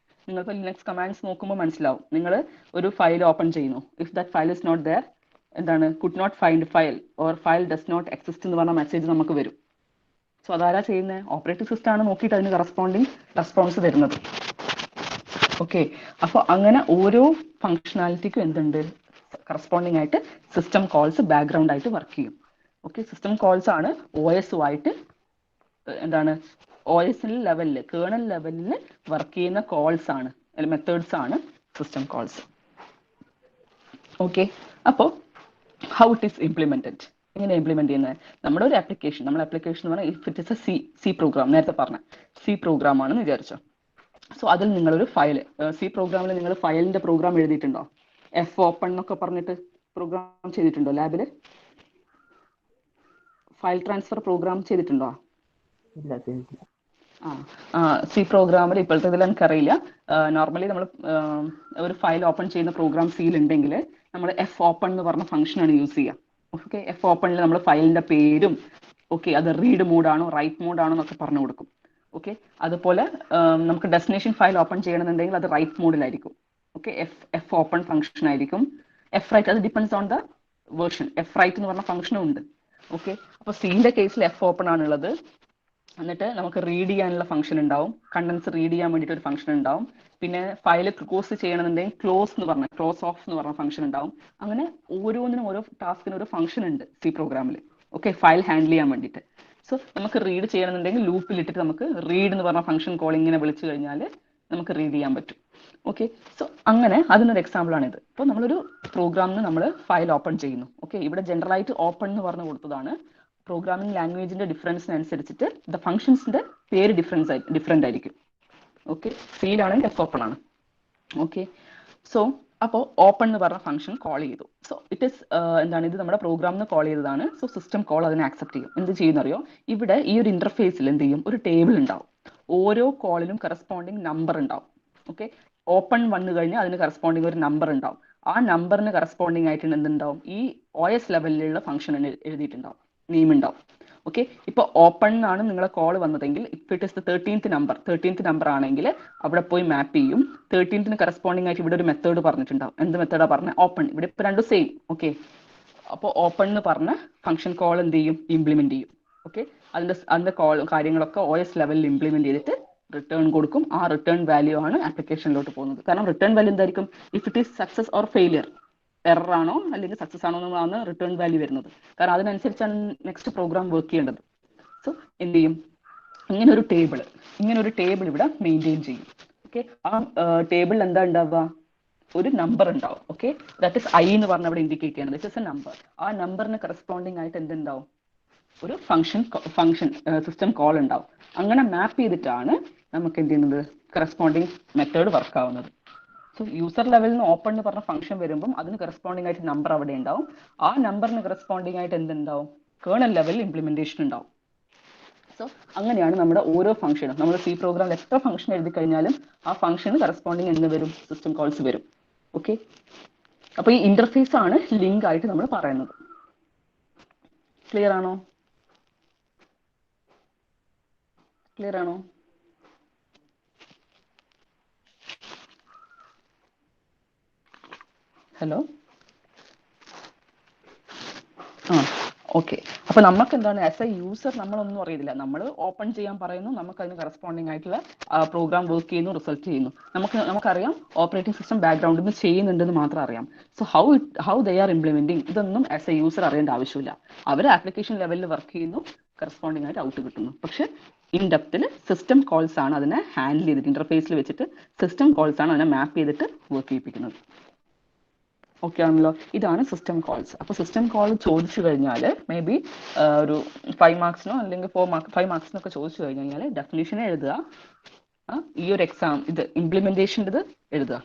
നിങ്ങൾക്ക് ലിനക്സ് കമാൻഡ്സ് നോക്കുമ്പോൾ മനസ്സിലാവും. നിങ്ങൾ ഒരു ഫയൽ ഓപ്പൺ ചെയ്യുന്നു, if that file is not there, എന്താണ് could not find file or file does not exist എന്ന് പറഞ്ഞ മെസ്സേജ് നമുക്ക് വരും. സോ അതാരാ ചെയ്യുന്നത്? ഓപ്പറേറ്റിംഗ് സിസ്റ്റം ആണ് നോക്കിയിട്ട് അതിന് കറസ്പോണ്ടിങ് റെസ്പോൺസ് തരുന്നത്. ഓക്കെ, അപ്പോൾ അങ്ങനെ ഓരോ ഫങ്ഷണാലിറ്റിക്കും എന്തുണ്ട്, കറസ്പോണ്ടിങ് ആയിട്ട് സിസ്റ്റം കോൾസ് ബാക്ക്ഗ്രൗണ്ട് ആയിട്ട് വർക്ക് ചെയ്യും. ഓക്കെ, സിസ്റ്റം കോൾസ് ആണ് OSുമായിട്ട് എന്താണ് OS ലെവലിൽ കേർണൽ ലെവലിൽ വർക്ക് ചെയ്യുന്ന കോൾസ് ആണ്, മെത്തേഡ്സ് ആണ് സിസ്റ്റം കോൾസ്. ഓക്കെ, അപ്പോൾ ഹൗ ഇറ്റ് ഈസ് ഇംപ്ലിമെന്റഡ്, എങ്ങനെ ഇംപ്ലിമെന്റ് ചെയ്യുന്നത്? നമ്മുടെ ഒരു ആപ്ലിക്കേഷൻ, നമ്മുടെ ആപ്ലിക്കേഷൻ എന്ന് പറഞ്ഞാൽ if it is a C program, നേരത്തെ പറഞ്ഞ സി പ്രോഗ്രാം ആണെന്ന് വിചാരിച്ചോ. സോ അതിൽ നിങ്ങളൊരു ഫയൽ, സി പ്രോഗ്രാമിൽ നിങ്ങൾ ഫയലിന്റെ പ്രോഗ്രാം എഴുതിയിട്ടുണ്ടോ? എഫ് ഓപ്പൺ എന്നൊക്കെ പറഞ്ഞിട്ട് പ്രോഗ്രാം ചെയ്തിട്ടുണ്ടോ ലാബിൽ? ഫയൽ ട്രാൻസ്ഫർ പ്രോഗ്രാം ചെയ്തിട്ടുണ്ടോ? ഇല്ല, ചെയ്തിട്ടില്ല. സി പ്രോഗ്രാമിൽ ഇപ്പോഴത്തെ ഇതിൽ എനിക്കറിയില്ല. നോർമലി നമ്മൾ ഒരു ഫയൽ ഓപ്പൺ ചെയ്യുന്ന പ്രോഗ്രാം സിയിൽ ഉണ്ടെങ്കിൽ നമ്മൾ എഫ് ഓപ്പൺ എന്ന് പറഞ്ഞ ഫംഗ്ഷനാണ് യൂസ് ചെയ്യുക. ഓക്കെ, എഫ് ഓപ്പണിൽ നമ്മൾ ഫയലിന്റെ പേരും ഓക്കെ അത് റീഡ് മോഡാണോ റൈറ്റ് മോഡാണോ എന്നൊക്കെ പറഞ്ഞു കൊടുക്കും. ഓക്കെ, അതുപോലെ നമുക്ക് ഡെസ്റ്റിനേഷൻ ഫയൽ ഓപ്പൺ ചെയ്യണമെന്നുണ്ടെങ്കിൽ അത് റൈറ്റ് മോഡിലായിരിക്കും. ഓക്കെ, എഫ് ഓപ്പൺ ഫംഗ്ഷൻ ആയിരിക്കും. എഫ് റൈറ്റ് അത് depends on the version. F write എന്ന് പറഞ്ഞ ഫംഗ്ഷനും ഉണ്ട്. ഓക്കെ, അപ്പോൾ സിന്റെ കേസിൽ എഫ് ഓപ്പൺ ആണുള്ളത്. എന്നിട്ട് നമുക്ക് റീഡ് ചെയ്യാനുള്ള ഫംഗ്ഷൻ ഉണ്ടാവും, കണ്ടൻസ് റീഡ് ചെയ്യാൻ വേണ്ടിയിട്ട് ഒരു ഫംഗ്ഷൻ ഉണ്ടാവും. പിന്നെ ഫയൽ ക്ലോസ് ചെയ്യണമെന്നുണ്ടെങ്കിൽ ക്ലോസ് എന്ന് പറഞ്ഞ ക്ലോസ് ഓഫ് എന്ന് പറഞ്ഞ ഫംഗ്ഷൻ ഉണ്ടാവും. അങ്ങനെ ഓരോന്നിനും ഓരോ ടാസ്കിനും ഒരു ഫംഗ്ഷൻ ഉണ്ട് സി പ്രോഗ്രാമിൽ. ഓക്കെ, ഫയൽ ഹാൻഡിൽ ചെയ്യാൻ വേണ്ടിയിട്ട്. സോ നമുക്ക് റീഡ് ചെയ്യണമെന്നുണ്ടെങ്കിൽ ലൂപ്പിൽ ഇട്ടിട്ട് നമുക്ക് റീഡ് എന്ന് പറഞ്ഞ ഫംഗ്ഷൻ കോൾ ഇങ്ങനെ വിളിച്ചു കഴിഞ്ഞാൽ നമുക്ക് റീഡ് ചെയ്യാൻ പറ്റും. ഓക്കെ, സോ അങ്ങനെ അതിനൊരു എക്സാമ്പിൾ ആണിത്. ഇപ്പോൾ നമ്മളൊരു പ്രോഗ്രാമിന് നമ്മൾ ഫയൽ ഓപ്പൺ ചെയ്യുന്നു. ഓക്കെ, ഇവിടെ ജനറൽ ആയിട്ട് ഓപ്പൺ എന്ന് പറഞ്ഞു കൊടുത്തതാണ്. പ്രോഗ്രാമിംഗ് ലാംഗ്വേജിന്റെ ഡിഫറൻസിനനുസരിച്ചിട്ട് ദ ഫംഗ്ഷൻസിന്റെ പേര് ഡിഫറെന്റ് ആയിരിക്കും. ഓക്കെ, സിയിലാണെങ്കിൽ എഫ് ഓപ്പൺ ആണ്. ഓക്കെ, സോ അപ്പോൾ ഓപ്പൺ എന്ന് പറഞ്ഞ ഫംഗ്ഷൻ കോൾ ചെയ്തു. സോ ഇറ്റ് ഇസ് എന്താണ്, ഇത് നമ്മുടെ പ്രോഗ്രാമിന് കോൾ ചെയ്തതാണ്. സോ സിസ്റ്റം കോൾ അതിനെ ആക്സെപ്റ്റ് ചെയ്യും. എന്ത് ചെയ്യുന്നറിയോ, ഇവിടെ ഈ ഒരു ഇന്റർഫേസിൽ എന്ത് ചെയ്യും, ഒരു ടേബിൾ ഉണ്ടാവും. ഓരോ കോളിനും കറസ്പോണ്ടിങ് നമ്പർ ഉണ്ടാവും. ഓക്കെ, ഓപ്പൺ വന്നു കഴിഞ്ഞാൽ അതിന് കറസ്പോണ്ടിങ് ഒരു നമ്പർ ഉണ്ടാവും. ആ നമ്പറിന് കറസ്പോണ്ടിങ് ആയിട്ട് എന്തുണ്ടാവും, ഈ OS ലെവലിലുള്ള ഫംഗ്ഷൻ എഴുതിയിട്ടുണ്ടാവും, നെയിം ഉണ്ടാവും. ഓക്കെ, ഇപ്പൊ ഓപ്പൺ എന്നാണ് നിങ്ങളെ കോൾ വന്നതെങ്കിൽ if it is the 13th number ആണെങ്കിൽ അവിടെ പോയി മാപ്പ് ചെയ്യും. 13th കറസ്പോണ്ടിങ് ആയിട്ട് ഇവിടെ ഒരു മെത്തേഡ് പറഞ്ഞിട്ടുണ്ടാവും. എന്ത് മെത്തേഡാ പറഞ്ഞത്? ഓപ്പൺ. ഇവിടെ ഇപ്പൊ രണ്ടും സെയിം. ഓക്കെ, അപ്പോൾ ഓപ്പൺ എന്ന് പറഞ്ഞ ഫംഗ്ഷൻ കോൾ എന്ത് ചെയ്യും, ഇംപ്ലിമെന്റ് ചെയ്യും. ഓക്കെ, അതിന്റെ കാര്യങ്ങളൊക്കെ OS ലെവലിൽ ഇംപ്ലിമെന്റ് ചെയ്തിട്ട് റിട്ടേൺ കൊടുക്കും. ആ റിട്ടേൺ വാല്യൂ ആണ് ആപ്ലിക്കേഷനിലോട്ട് പോകുന്നത്. കാരണം റിട്ടേൺ വാല്യൂ എന്തായിരിക്കും, if it is success or failure, error ആണോ അല്ലെങ്കിൽ സക്സസ് ആണോ എന്നാണ് റിട്ടേൺ വാല്യൂ വരുന്നത്. കാരണം അതിനനുസരിച്ചാണ് നെക്സ്റ്റ് പ്രോഗ്രാം വർക്ക് ചെയ്യേണ്ടത്. സോ എന്ത് ചെയ്യും, ഇങ്ങനെ ഒരു ടേബിൾ ഇവിടെ മെയിൻറ്റെയിൻ ചെയ്യും. ഓക്കെ, ആ ടേബിളിൽ എന്താ ഉണ്ടാവുക, ഒരു നമ്പർ ഉണ്ടാവും. ഓക്കെ, ദാറ്റ് ഇസ് I എന്ന് പറഞ്ഞ അവിടെ ഇൻഡിക്കേറ്റ് ചെയ്യണം. This is A number. ആ നമ്പറിന് കറസ്പോണ്ടിങ് ആയിട്ട് എന്തുണ്ടാവും, ഒരു ഫംഗ്ഷൻ സിസ്റ്റം കോൾ ഉണ്ടാവും. അങ്ങനെ മാപ്പ് ചെയ്തിട്ടാണ് നമുക്ക് എന്ത് ചെയ്യുന്നത്, കറസ്പോണ്ടിങ് മെത്തേഡ് വർക്ക് ആവുന്നത്. സോ യൂസർ ലെവലിൽ നിന്ന് ഓപ്പൺ എന്ന് പറഞ്ഞ ഫംഗ്ഷൻ വരുമ്പം അതിന് കറസ്പോണ്ടിങ് ആയിട്ട് നമ്പർ അവിടെ ഉണ്ടാവും. ആ നമ്പറിന് കറസ്പോണ്ടിങ് ആയിട്ട് എന്തുണ്ടാവും, കേർണൽ ലെവലിൽ ഇംപ്ലിമെന്റേഷൻ ഉണ്ടാവും. സോ അങ്ങനെയാണ് നമ്മുടെ ഓരോ ഫംഗ്ഷനും, നമ്മൾ സി പ്രോഗ്രാമിൽ എത്ര ഫംഗ്ഷൻ എഴുതി കഴിഞ്ഞാലും ആ ഫംഗ്ഷന് കറസ്പോണ്ടിങ് എന്ത് വരും, സിസ്റ്റം കോൾസ് വരും. ഓക്കെ, അപ്പൊ ഈ ഇന്റർഫേസ് ആണ് ലിങ്ക് ആയിട്ട് നമ്മൾ പറയുന്നത്. ക്ലിയർ ആണോ? Hello, okay. അപ്പൊ നമുക്ക് എന്താണ്, ആസ് എ യൂസർ നമ്മളൊന്നും അറിയില്ല. നമ്മൾ ഓപ്പൺ ചെയ്യാൻ പറയുന്നു, നമുക്ക് അതിന് കറസ്പോണ്ടിങ് ആയിട്ടുള്ള പ്രോഗ്രാം വർക്ക് ചെയ്യുന്നു, റിസൾട്ട് ചെയ്യുന്നു. നമുക്കറിയാം ഓപ്പറേറ്റിംഗ് സിസ്റ്റം ബാക്ക്ഗ്രൗണ്ടിൽ നിന്ന് ചെയ്യുന്നുണ്ടെന്ന് മാത്രം അറിയാം. So how they are implementing ഇതൊന്നും ആസ് എ യൂസർ അറിയേണ്ട ആവശ്യമില്ല. അവർ ആപ്ലിക്കേഷൻ ലെവലിൽ വർക്ക് ചെയ്യുന്നു, കറസ്പോണ്ടിങ് ആയിട്ട് ഔട്ട് കിട്ടുന്നു. പക്ഷെ ഇൻ ഡെപ്തിൽ സിസ്റ്റം കോൾസ് ആണ് അതിനെ ഹാൻഡിൽ ചെയ്തിട്ട്, ഇന്റർഫേസിൽ വെച്ചിട്ട് സിസ്റ്റം കോൾസ് ആണ് അതിനെ മാപ്പ് ചെയ്തിട്ട് വർക്ക് ചെയ്യിപ്പിക്കുന്നത്. ഓക്കെ ആണല്ലോ, ഇതാണ് സിസ്റ്റം കോൾസ്. അപ്പോൾ സിസ്റ്റം കോൾ ചോദിച്ചു കഴിഞ്ഞാൽ മേ ബി ഒരു 5 മാർക്സിനോ അല്ലെങ്കിൽ 5 മാർക്സിനൊക്കെ ചോദിച്ചു കഴിഞ്ഞാൽ ഡെഫിനിഷനെ എഴുതുക, ഈ ഒരു എക്സാം ഇത് ഇംപ്ലിമെന്റേഷൻ്റെ എഴുതുക.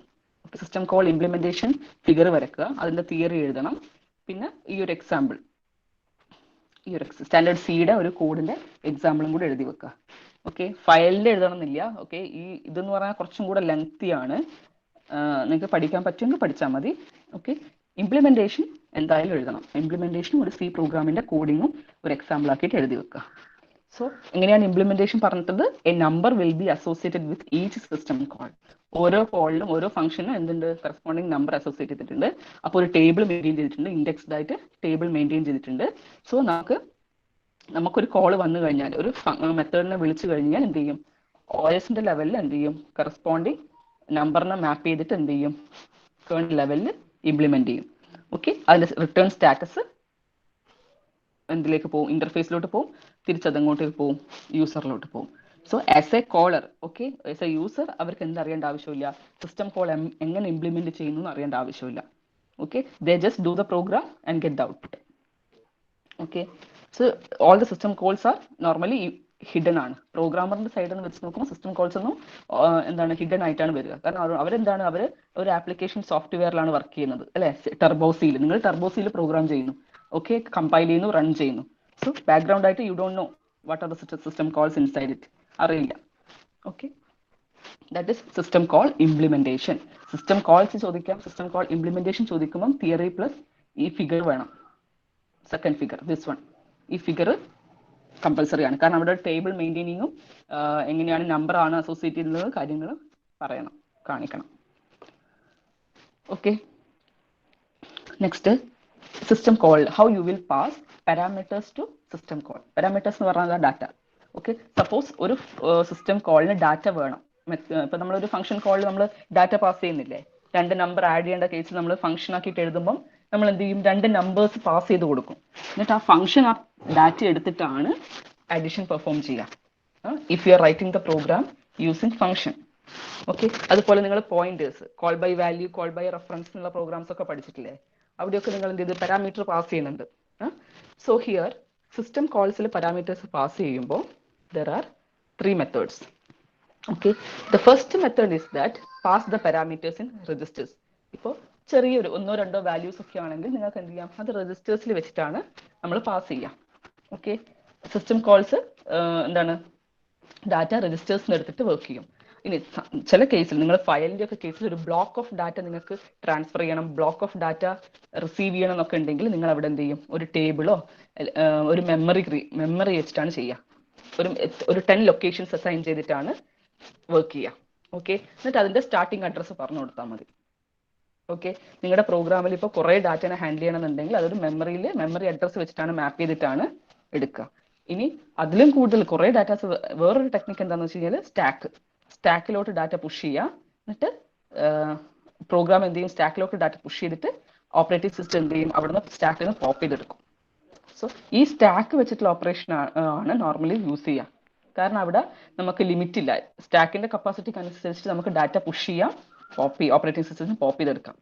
സിസ്റ്റം കോൾ ഇംപ്ലിമെന്റേഷൻ ഫിഗർ വരക്കുക, അതിന്റെ തിയറി എഴുതണം. പിന്നെ ഈ ഒരു എക്സാമ്പിൾ, സ്റ്റാൻഡേർഡ് സിയുടെ ഒരു കോഡിന്റെ എക്സാമ്പിളും കൂടെ എഴുതി വെക്കുക. ഓക്കെ, ഫയലിന്റെ എഴുതണമെന്നില്ല. ഓക്കെ, ഇതെന്ന് പറഞ്ഞാൽ കുറച്ചും കൂടെ ലെങ്തി ആണ്. നിങ്ങൾക്ക് പഠിക്കാൻ പറ്റുമെങ്കിൽ പഠിച്ചാൽ മതി. ഓക്കെ, ഇംപ്ലിമെന്റേഷൻ എന്തായാലും എഴുതണം. ഇംപ്ലിമെന്റേഷനും ഒരു സി പ്രോഗ്രാമിന്റെ കോഡിങ്ങും ഒരു എക്സാമ്പിൾ ആക്കിയിട്ട് എഴുതി വെക്കുക. സോ എങ്ങനെയാണ് ഇംപ്ലിമെന്റേഷൻ പറഞ്ഞിട്ടത്? A number will be associated with each system call. ഓരോ കോളിലും ഓരോ ഫംഗ്ഷനും എന്തുണ്ട്? കറസ്പോണ്ടിങ് നമ്പർ അസോസിയേറ്റ് ചെയ്തിട്ടുണ്ട്. അപ്പോൾ ഒരു ടേബിൾ മെയിൻറ്റെയിൻ ചെയ്തിട്ടുണ്ട്, ഇൻഡെക്സ്ഡ് ആയിട്ട് ടേബിൾ മെയിൻറ്റെയിൻ ചെയ്തിട്ടുണ്ട്. സോ നമുക്കൊരു കോൾ വന്നു കഴിഞ്ഞാൽ, ഒരു മെത്തേഡിനെ വിളിച്ചു കഴിഞ്ഞാൽ എന്ത് ചെയ്യും? OSന്റെ ലെവലിൽ എന്ത് ചെയ്യും? കറസ്പോണ്ടിങ് നമ്പറിനെ മാപ്പ് ചെയ്തിട്ട് എന്ത് ചെയ്യും? കേർണൽ ലെവലിൽ ഇംപ്ലിമെന്റ് ചെയ്യും. ഓക്കെ, അതിന്റെ റിട്ടേൺ സ്റ്റാറ്റസ് എന്തിലേക്ക് പോകും? ഇന്റർഫേസിലോട്ട് പോകും, തിരിച്ചതങ്ങോട്ടേക്ക് പോകും, യൂസറിലോട്ട് പോകും. So as a caller, okay, as a user അവർക്ക് എന്തറിയേണ്ട ആവശ്യമില്ല, സിസ്റ്റം കോൾ എങ്ങനെ ഇംപ്ലിമെന്റ് ചെയ്യുന്നു എന്ന് അറിയേണ്ട ആവശ്യമില്ല. Okay, they just do the program and get the output. Okay, so all the system calls are normally hidden ആണ്. പ്രോഗ്രാമറിന്റെ സൈഡിൽ നിന്ന് വെച്ച് നോക്കുമ്പോൾ സിസ്റ്റം കോൾസ് ഒന്നും എന്താണ് ഹിഡൻ ആയിട്ടാണ് വരിക. കാരണം അവരെന്താണ്, അവർ ഒരു ആപ്ലിക്കേഷൻ സോഫ്റ്റ്വെയറിലാണ് വർക്ക് ചെയ്യുന്നത് അല്ലെ? ടർബോസിയിൽ നിങ്ങൾ ടർബോസിയിൽ പ്രോഗ്രാം ചെയ്യുന്നു, ഓക്കെ, കമ്പൈൽ ചെയ്യുന്നു, റൺ ചെയ്യുന്നു. സോ ബാക്ക്ഗ്രൗണ്ട് ആയിട്ട് you don't know what are the system calls inside it, അറിയില്ല. Okay, that is system call implementation. System calls ചോദിക്കാം, സിസ്റ്റം കോൾ ഇംപ്ലിമെന്റേഷൻ ചോദിക്കുമ്പോൾ തിയറി പ്ലസ് ഈ ഫിഗർ വേണം, സെക്കൻഡ് ഫിഗർ, ദിസ് വൺ. ഈ figure compulsory ആണ്, കാരണം അവിടെ ടേബിൾ മെയിൻറ്റെയിനിങ്ങും എങ്ങനെയാണ് നമ്പർ ആണ് അസോസിയേറ്റ് ചെയ്യുന്നത് കാര്യങ്ങൾ പറയണം, കാണിക്കണം. Okay, next system call, how you will pass parameters to system call. Parameters എന്ന് പറഞ്ഞാൽ ഡാറ്റ. ഓക്കെ, സപ്പോസ് ഒരു സിസ്റ്റം കോളിന് ഡാറ്റ വേണം. ഇപ്പൊ നമ്മളൊരു ഫംഗ്ഷൻ കോളിൽ നമ്മൾ ഡാറ്റ പാസ് ചെയ്യുന്നില്ലേ? 2 നമ്പർ ആഡ് ചെയ്യേണ്ട കേസ് നമ്മൾ ഫംഗ്ഷൻ ആക്കിയിട്ട് എഴുതുമ്പോൾ നമ്മൾ എന്ത് ചെയ്യും? 2 നമ്പേഴ്സ് പാസ് ചെയ്ത് കൊടുക്കും. എന്നിട്ട് ആ ഫംഗ്ഷൻ ആ ഡാറ്റ എടുത്തിട്ടാണ് അഡിഷൻ പെർഫോം ചെയ്യുക. If you are writing the program using function. Okay, അതുപോലെ നിങ്ങൾ pointers, call by value, call by reference എന്നുള്ള പ്രോഗ്രാംസ് ഒക്കെ പഠിച്ചിട്ടില്ലേ? അവിടെയൊക്കെ നിങ്ങൾ എന്ത് ചെയ്ത് പാരാമീറ്റർ പാസ് ചെയ്യുന്നുണ്ട്. സോ ഹിയർ സിസ്റ്റം കോൾസിൽ പാരാമീറ്റേഴ്സ് പാസ് ചെയ്യുമ്പോൾ there are 3 methods. Okay, the first method is that pass the parameters in registers. ഇപ്പോൾ ചെറിയൊരു 1-2 വാല്യൂസ് ഒക്കെ ആണെങ്കിൽ നിങ്ങൾക്ക് എന്ത് ചെയ്യാം? അത് രജിസ്റ്റേഴ്സിൽ വെച്ചിട്ടാണ് നമ്മൾ പാസ് ചെയ്യാം. ഓക്കെ, സിസ്റ്റം കോൾസ് എന്താണ്? ഡാറ്റ രജിസ്റ്റേഴ്സിന് എടുത്തിട്ട് വർക്ക് ചെയ്യും. ഇനി ചില കേസിൽ നിങ്ങൾ ഫയലിന്റെ ഒക്കെ കേസിൽ ഒരു ബ്ലോക്ക് ഓഫ് ഡാറ്റ നിങ്ങൾക്ക് ട്രാൻസ്ഫർ ചെയ്യണം, ബ്ലോക്ക് ഓഫ് ഡാറ്റ റിസീവ് ചെയ്യണം എന്നൊക്കെ ഉണ്ടെങ്കിൽ നിങ്ങൾ അവിടെ എന്ത് ചെയ്യും? ഒരു ടേബിളോ ഒരു മെമ്മറി വെച്ചിട്ടാണ് ചെയ്യുക. ഒരു 10 ലൊക്കേഷൻസ് അസൈൻ ചെയ്തിട്ടാണ് വർക്ക് ചെയ്യുക. ഓക്കെ, എന്നിട്ട് അതിന്റെ സ്റ്റാർട്ടിംഗ് അഡ്രസ്സ് പറഞ്ഞു കൊടുത്താൽ മതി. ഓക്കെ, നിങ്ങളുടെ പ്രോഗ്രാമിൽ ഇപ്പോൾ കുറേ ഡാറ്റനെ ഹാൻഡിൽ ചെയ്യണമെന്നുണ്ടെങ്കിൽ അതൊരു മെമ്മറി അഡ്രസ്സ് വെച്ചിട്ടാണ് മാപ്പ് ചെയ്തിട്ടാണ് എടുക്കുക. ഇനി അതിലും കൂടുതൽ കുറേ ഡാറ്റാസ്, വേറൊരു ടെക്നിക്ക് എന്താണെന്ന് വെച്ച് കഴിഞ്ഞാൽ സ്റ്റാക്കിലോട്ട് ഡാറ്റ പുഷ് ചെയ്യുക. എന്നിട്ട് പ്രോഗ്രാം എന്ത് ചെയ്യും? സ്റ്റാക്കിലോട്ട് ഡാറ്റ പുഷ് ചെയ്തിട്ട് ഓപ്പറേറ്റിംഗ് സിസ്റ്റം എന്ത് ചെയ്യും? അവിടുന്ന് സ്റ്റാക്കിൽ നിന്ന് പോപ്പ് ചെയ്തെടുക്കും. സോ ഈ സ്റ്റാക്ക് വെച്ചിട്ടുള്ള ഓപ്പറേഷൻ ആണ് നോർമലി യൂസ് ചെയ്യുക. കാരണം അവിടെ നമുക്ക് ലിമിറ്റ് ഇല്ല, സ്റ്റാക്കിന്റെ കപ്പാസിറ്റിക്ക് അനുസരിച്ച് നമുക്ക് ഡാറ്റ പുഷ് ചെയ്യാം, ഓപ്പറേറ്റിംഗ് സിസ്റ്റത്തിന് പോപ്പ് ചെയ്തെടുക്കാം.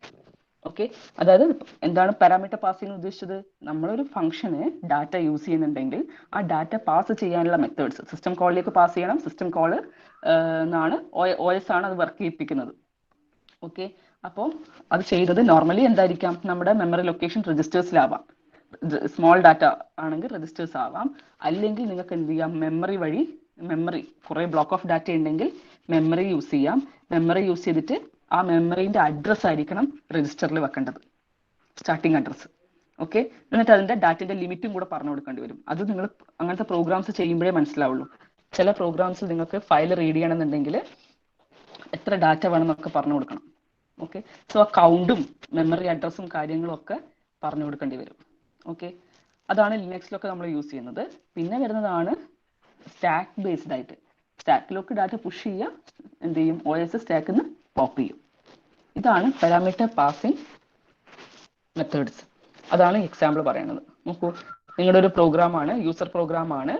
ഓക്കെ, അതായത് എന്താണ് പാരാമീറ്റർ പാസ് ചെയ്യുന്നത് ഉദ്ദേശിച്ചത്? നമ്മളൊരു ഫംഗ്ഷന് ഡാറ്റ യൂസ് ചെയ്യുന്നുണ്ടെങ്കിൽ ആ ഡാറ്റ പാസ് ചെയ്യാനുള്ള മെത്തേഡ്സ് സിസ്റ്റം കോളിലേക്ക് പാസ് ചെയ്യണം. സിസ്റ്റം കോള് എന്നാണ് OS ആണ് അത് വർക്ക് ചെയ്യിപ്പിക്കുന്നത്. ഓക്കെ, അപ്പോൾ അത് ചെയ്തത് നോർമലി എന്തായിരിക്കാം? നമ്മുടെ മെമ്മറി ലൊക്കേഷൻ രജിസ്റ്റേഴ്സിലാവാം. സ്മോൾ ഡാറ്റ ആണെങ്കിൽ രജിസ്റ്റേഴ്സ് ആവാം. അല്ലെങ്കിൽ നിങ്ങൾക്ക് എന്ത് ചെയ്യാം? മെമ്മറി കുറേ ബ്ലോക്ക് ഓഫ് ഡാറ്റ ഉണ്ടെങ്കിൽ മെമ്മറി യൂസ് ചെയ്യാം. മെമ്മറി യൂസ് ചെയ്തിട്ട് ആ മെമ്മറിന്റെ അഡ്രസ്സ് ആയിരിക്കണം രജിസ്റ്ററിൽ വെക്കേണ്ടത്, സ്റ്റാർട്ടിംഗ് അഡ്രസ്സ്. ഓക്കെ, എന്നിട്ട് അതിന്റെ ഡാറ്റയുടെ ലിമിറ്റും കൂടെ പറഞ്ഞു കൊടുക്കേണ്ടി വരും. അത് നിങ്ങൾ അങ്ങനത്തെ പ്രോഗ്രാംസ് ചെയ്യുമ്പോഴേ മനസ്സിലാവുള്ളൂ. ചില പ്രോഗ്രാംസിൽ നിങ്ങൾക്ക് ഫയൽ റീഡ് ചെയ്യണമെന്നുണ്ടെങ്കിൽ എത്ര ഡാറ്റ വേണമെന്നൊക്കെ പറഞ്ഞു കൊടുക്കണം. ഓക്കെ, സോ ആ കൗണ്ടും മെമ്മറി അഡ്രസ്സും കാര്യങ്ങളും ഒക്കെ പറഞ്ഞു കൊടുക്കേണ്ടി വരും. ഓക്കെ, അതാണ് ലിനക്സിലൊക്കെ നമ്മൾ യൂസ് ചെയ്യുന്നത്. പിന്നെ വരുന്നതാണ് സ്റ്റാക്ക് ബേസ്ഡ് ആയിട്ട്. സ്റ്റാക്കിലൊക്കെ ഡാറ്റ പുഷ് ചെയ്യുക, എന്ത് ചെയ്യും? OS സ്റ്റാക്കിൽ നിന്ന് പോപ്പ് ചെയ്യും. ഇതാണ് പാരാമീറ്റർ പാസിംഗ് മെത്തേഡ്സ്. അതാണ് എക്സാമ്പിൾ പറയുന്നത്. നോക്കൂ, നിങ്ങളുടെ ഒരു പ്രോഗ്രാമാണ്, യൂസർ പ്രോഗ്രാമാണ്.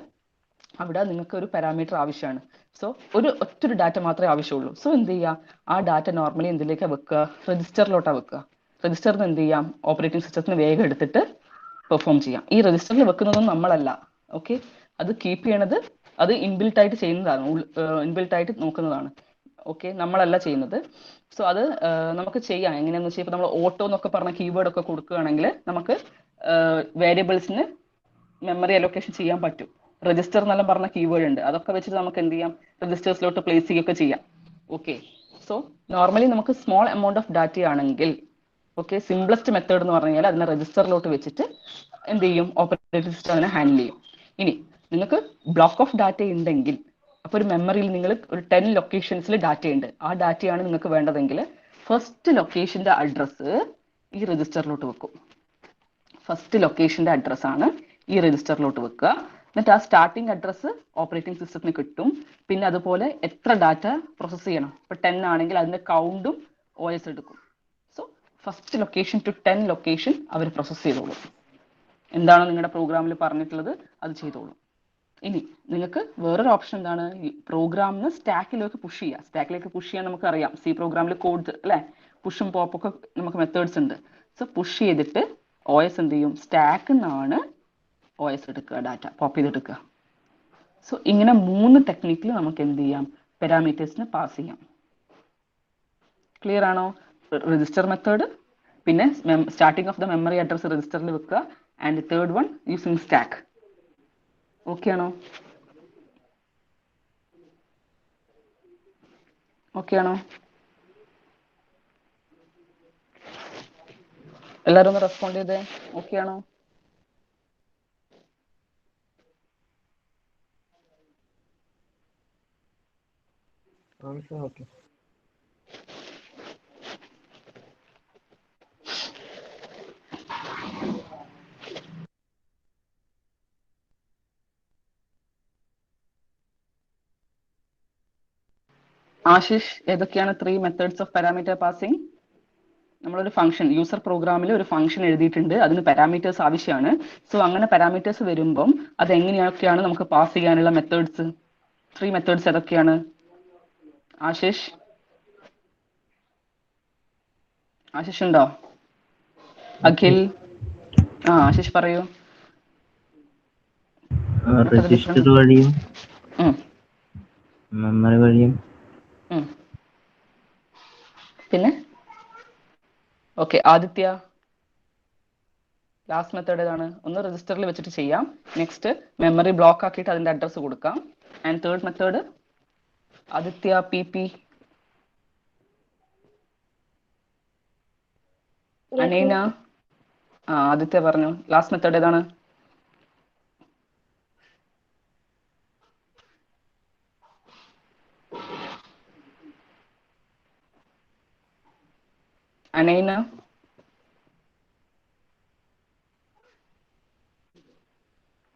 അവിടെ നിങ്ങൾക്ക് ഒരു പാരാമീറ്റർ ആവശ്യമാണ്. സോ ഒറ്റൊരു ഡാറ്റ മാത്രമേ ആവശ്യമുള്ളൂ. സോ എന്ത് ചെയ്യുക? ആ ഡാറ്റ നോർമലി എന്തിലേക്കാണ് വെക്കുക? രജിസ്റ്ററിലോട്ടാണ് വെക്കുക. രജിസ്റ്ററിൽ എന്ത് ചെയ്യാം? ഓപ്പറേറ്റിംഗ് സിസ്റ്റത്തിന് വേഗം എടുത്തിട്ട് പെർഫോം ചെയ്യാം. ഈ രജിസ്റ്ററിൽ വെക്കുന്നതൊന്നും നമ്മളല്ല. ഓക്കെ, അത് കീപ്പ് ചെയ്യണത് അത് ഇൻബിൽട്ട് ആയിട്ട് ചെയ്യുന്നതാണ്, ഇൻബിൽട്ട് ആയിട്ട് നോക്കുന്നതാണ്. ഓക്കെ, നമ്മളല്ല ചെയ്യുന്നത്. സോ അത് നമുക്ക് ചെയ്യാം. എങ്ങനെയാണെന്ന് വെച്ചാൽ ഇപ്പോൾ നമ്മൾ ഓട്ടോ എന്നൊക്കെ പറഞ്ഞ കീവേഡ് ഒക്കെ കൊടുക്കുകയാണെങ്കിൽ നമുക്ക് വേരിയബിൾസിന് മെമ്മറി അലൊക്കേഷൻ ചെയ്യാൻ പറ്റും. രജിസ്റ്റർ എന്നെല്ലാം പറഞ്ഞ കീവേഡ് ഉണ്ട്, അതൊക്കെ വെച്ചിട്ട് നമുക്ക് എന്ത് ചെയ്യാം? രജിസ്റ്റേഴ്സിലോട്ട് പ്ലേസ് ചെയ്യുകയൊക്കെ ചെയ്യാം. ഓക്കെ, സോ നോർമലി നമുക്ക് സ്മോൾ എമൗണ്ട് ഓഫ് ഡാറ്റ ആണെങ്കിൽ ഓക്കെ, സിംപ്ലസ്റ്റ് മെത്തേഡ് എന്ന് പറഞ്ഞു കഴിഞ്ഞാൽ അതിനെ രജിസ്റ്ററിലോട്ട് വെച്ചിട്ട് എന്ത് ചെയ്യും? ഓപ്പറേറ്റിംഗ് സിസ്റ്റം അതിനെ ഹാൻഡിൽ ചെയ്യും. ഇനി നിങ്ങൾക്ക് ബ്ലോക്ക് ഓഫ് ഡാറ്റ ഉണ്ടെങ്കിൽ, അപ്പോൾ ഒരു മെമ്മറിയിൽ നിങ്ങൾ ഒരു 10 ലൊക്കേഷൻസിൽ ഡാറ്റ ഉണ്ട്, ആ ഡാറ്റയാണ് നിങ്ങൾക്ക് വേണ്ടതെങ്കിൽ ഫസ്റ്റ് ലൊക്കേഷന്റെ അഡ്രസ്സ് ഈ രജിസ്റ്ററിലോട്ട് വെക്കും. ഫസ്റ്റ് ലൊക്കേഷന്റെ അഡ്രസ്സാണ് ഈ രജിസ്റ്ററിലോട്ട് വെക്കുക. എന്നിട്ട് ആ സ്റ്റാർട്ടിംഗ് അഡ്രസ്സ് ഓപ്പറേറ്റിംഗ് സിസ്റ്റത്തിന് കിട്ടും. പിന്നെ അതുപോലെ എത്ര ഡാറ്റ പ്രോസസ്സ് ചെയ്യണം, ഇപ്പോൾ 10 ആണെങ്കിൽ അതിന്റെ കൗണ്ടും OS എടുക്കും. So first location to 10 location അവർ പ്രോസസ്സ് ചെയ്തോളും. എന്താണോ നിങ്ങളുടെ പ്രോഗ്രാമിൽ പറഞ്ഞിട്ടുള്ളത് അത് ചെയ്തോളും. ഇനി നിങ്ങൾക്ക് വേറൊരു ഓപ്ഷൻ എന്താണ്, ഈ പ്രോഗ്രാമിന് സ്റ്റാക്കിലേക്ക് പുഷ് ചെയ്യുക. സ്റ്റാക്കിലേക്ക് പുഷ് ചെയ്യാൻ നമുക്കറിയാം, സി പ്രോഗ്രാമിൽ കോഡ് അല്ലേ, പുഷും പോപ്പൊക്കെ നമുക്ക് മെത്തേഡ്സ് ഉണ്ട്. സോ പുഷ് ചെയ്തിട്ട് OS എന്ത് ചെയ്യും, സ്റ്റാക്കിൽ നിന്നാണ് OS എടുക്കുക, ഡാറ്റ പോപ്പ് ചെയ്തെടുക്കുക. സോ ഇങ്ങനെ 3 ടെക്നിക്കിൽ നമുക്ക് എന്ത് ചെയ്യാം, പാരാമീറ്റേഴ്സിന് പാസ് ചെയ്യാം. ക്ലിയർ ആണോ? രജിസ്റ്റർ മെത്തേഡ്, പിന്നെ starting of the memory address രജിസ്റ്ററിൽ വെക്കുക, and third one using stack. Okay ആണോ? ഓക്കെ ആണോ? എല്ലാവരും ഒന്ന് റെസ്പോണ്ട് ചെയ്തേ. ഓക്കെ ആണോ? ഓക്കെ. ആശിഷ്, ഏതൊക്കെയാണ് 3 മെത്തേഡ്സ് ഓഫ് പാരാമീറ്റർ പാസിംഗ്? നമ്മളൊരു ഫംഗ്ഷൻ, യൂസർ പ്രോഗ്രാമിൽ ഒരു ഫംഗ്ഷൻ എഴുതിയിട്ടുണ്ട്, അതിന് പാരാമീറ്റേഴ്സ് ആവശ്യമാണ്. സോ അങ്ങനെ പാരാമീറ്റേഴ്സ് വരുമ്പം അത് എങ്ങനെയൊക്കെയാണ് നമുക്ക് പാസ് ചെയ്യാനുള്ള മെത്തേഡ്സ്? 3 മെത്തേഡ്സ് ഏതൊക്കെയാണ്? ആശിഷ്, ആശിഷ് ഉണ്ടോ? അഖിൽ, ആശിഷ് പറയൂ. രജിസ്റ്റർ വഴിയും മെമ്മറി വഴിയും പിന്നെ ഓക്കെ. ആദിത്യ, ലാസ്റ്റ് മെത്തേഡ് ഏതാണ്? ഒന്ന് രജിസ്റ്ററിൽ വെച്ചിട്ട് ചെയ്യാം, നെക്സ്റ്റ് മെമ്മറി ബ്ലോക്ക് ആക്കിയിട്ട് അതിന്റെ അഡ്രസ്സ് കൊടുക്കാം, and third method Aditya PP. Aneena, Aditya പറഞ്ഞു. ലാസ്റ്റ് മെത്തേഡ് ഏതാണ്? അനൈന,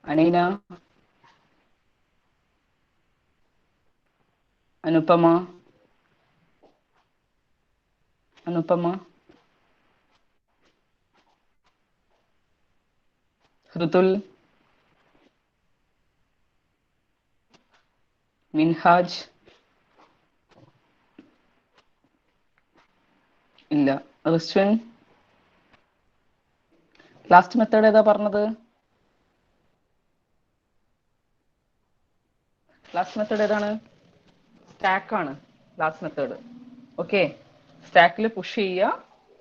അനൈന, അനുപമ, അനുപമ, ഋതുൽ, മിൻഹാജ്, ഇല്ല. റിസ്വൻ, ലാസ്റ്റ് മെത്തേഡ് ഏതാ പറഞ്ഞത്? ലാസ്റ്റ് മെത്തേഡ് ഏതാണ്? സ്റ്റാക്ക് ആണ് ലാസ്റ്റ് മെത്തേഡ്. ഓക്കെ, സ്റ്റാക്കിൽ പുഷ് ചെയ്യുക,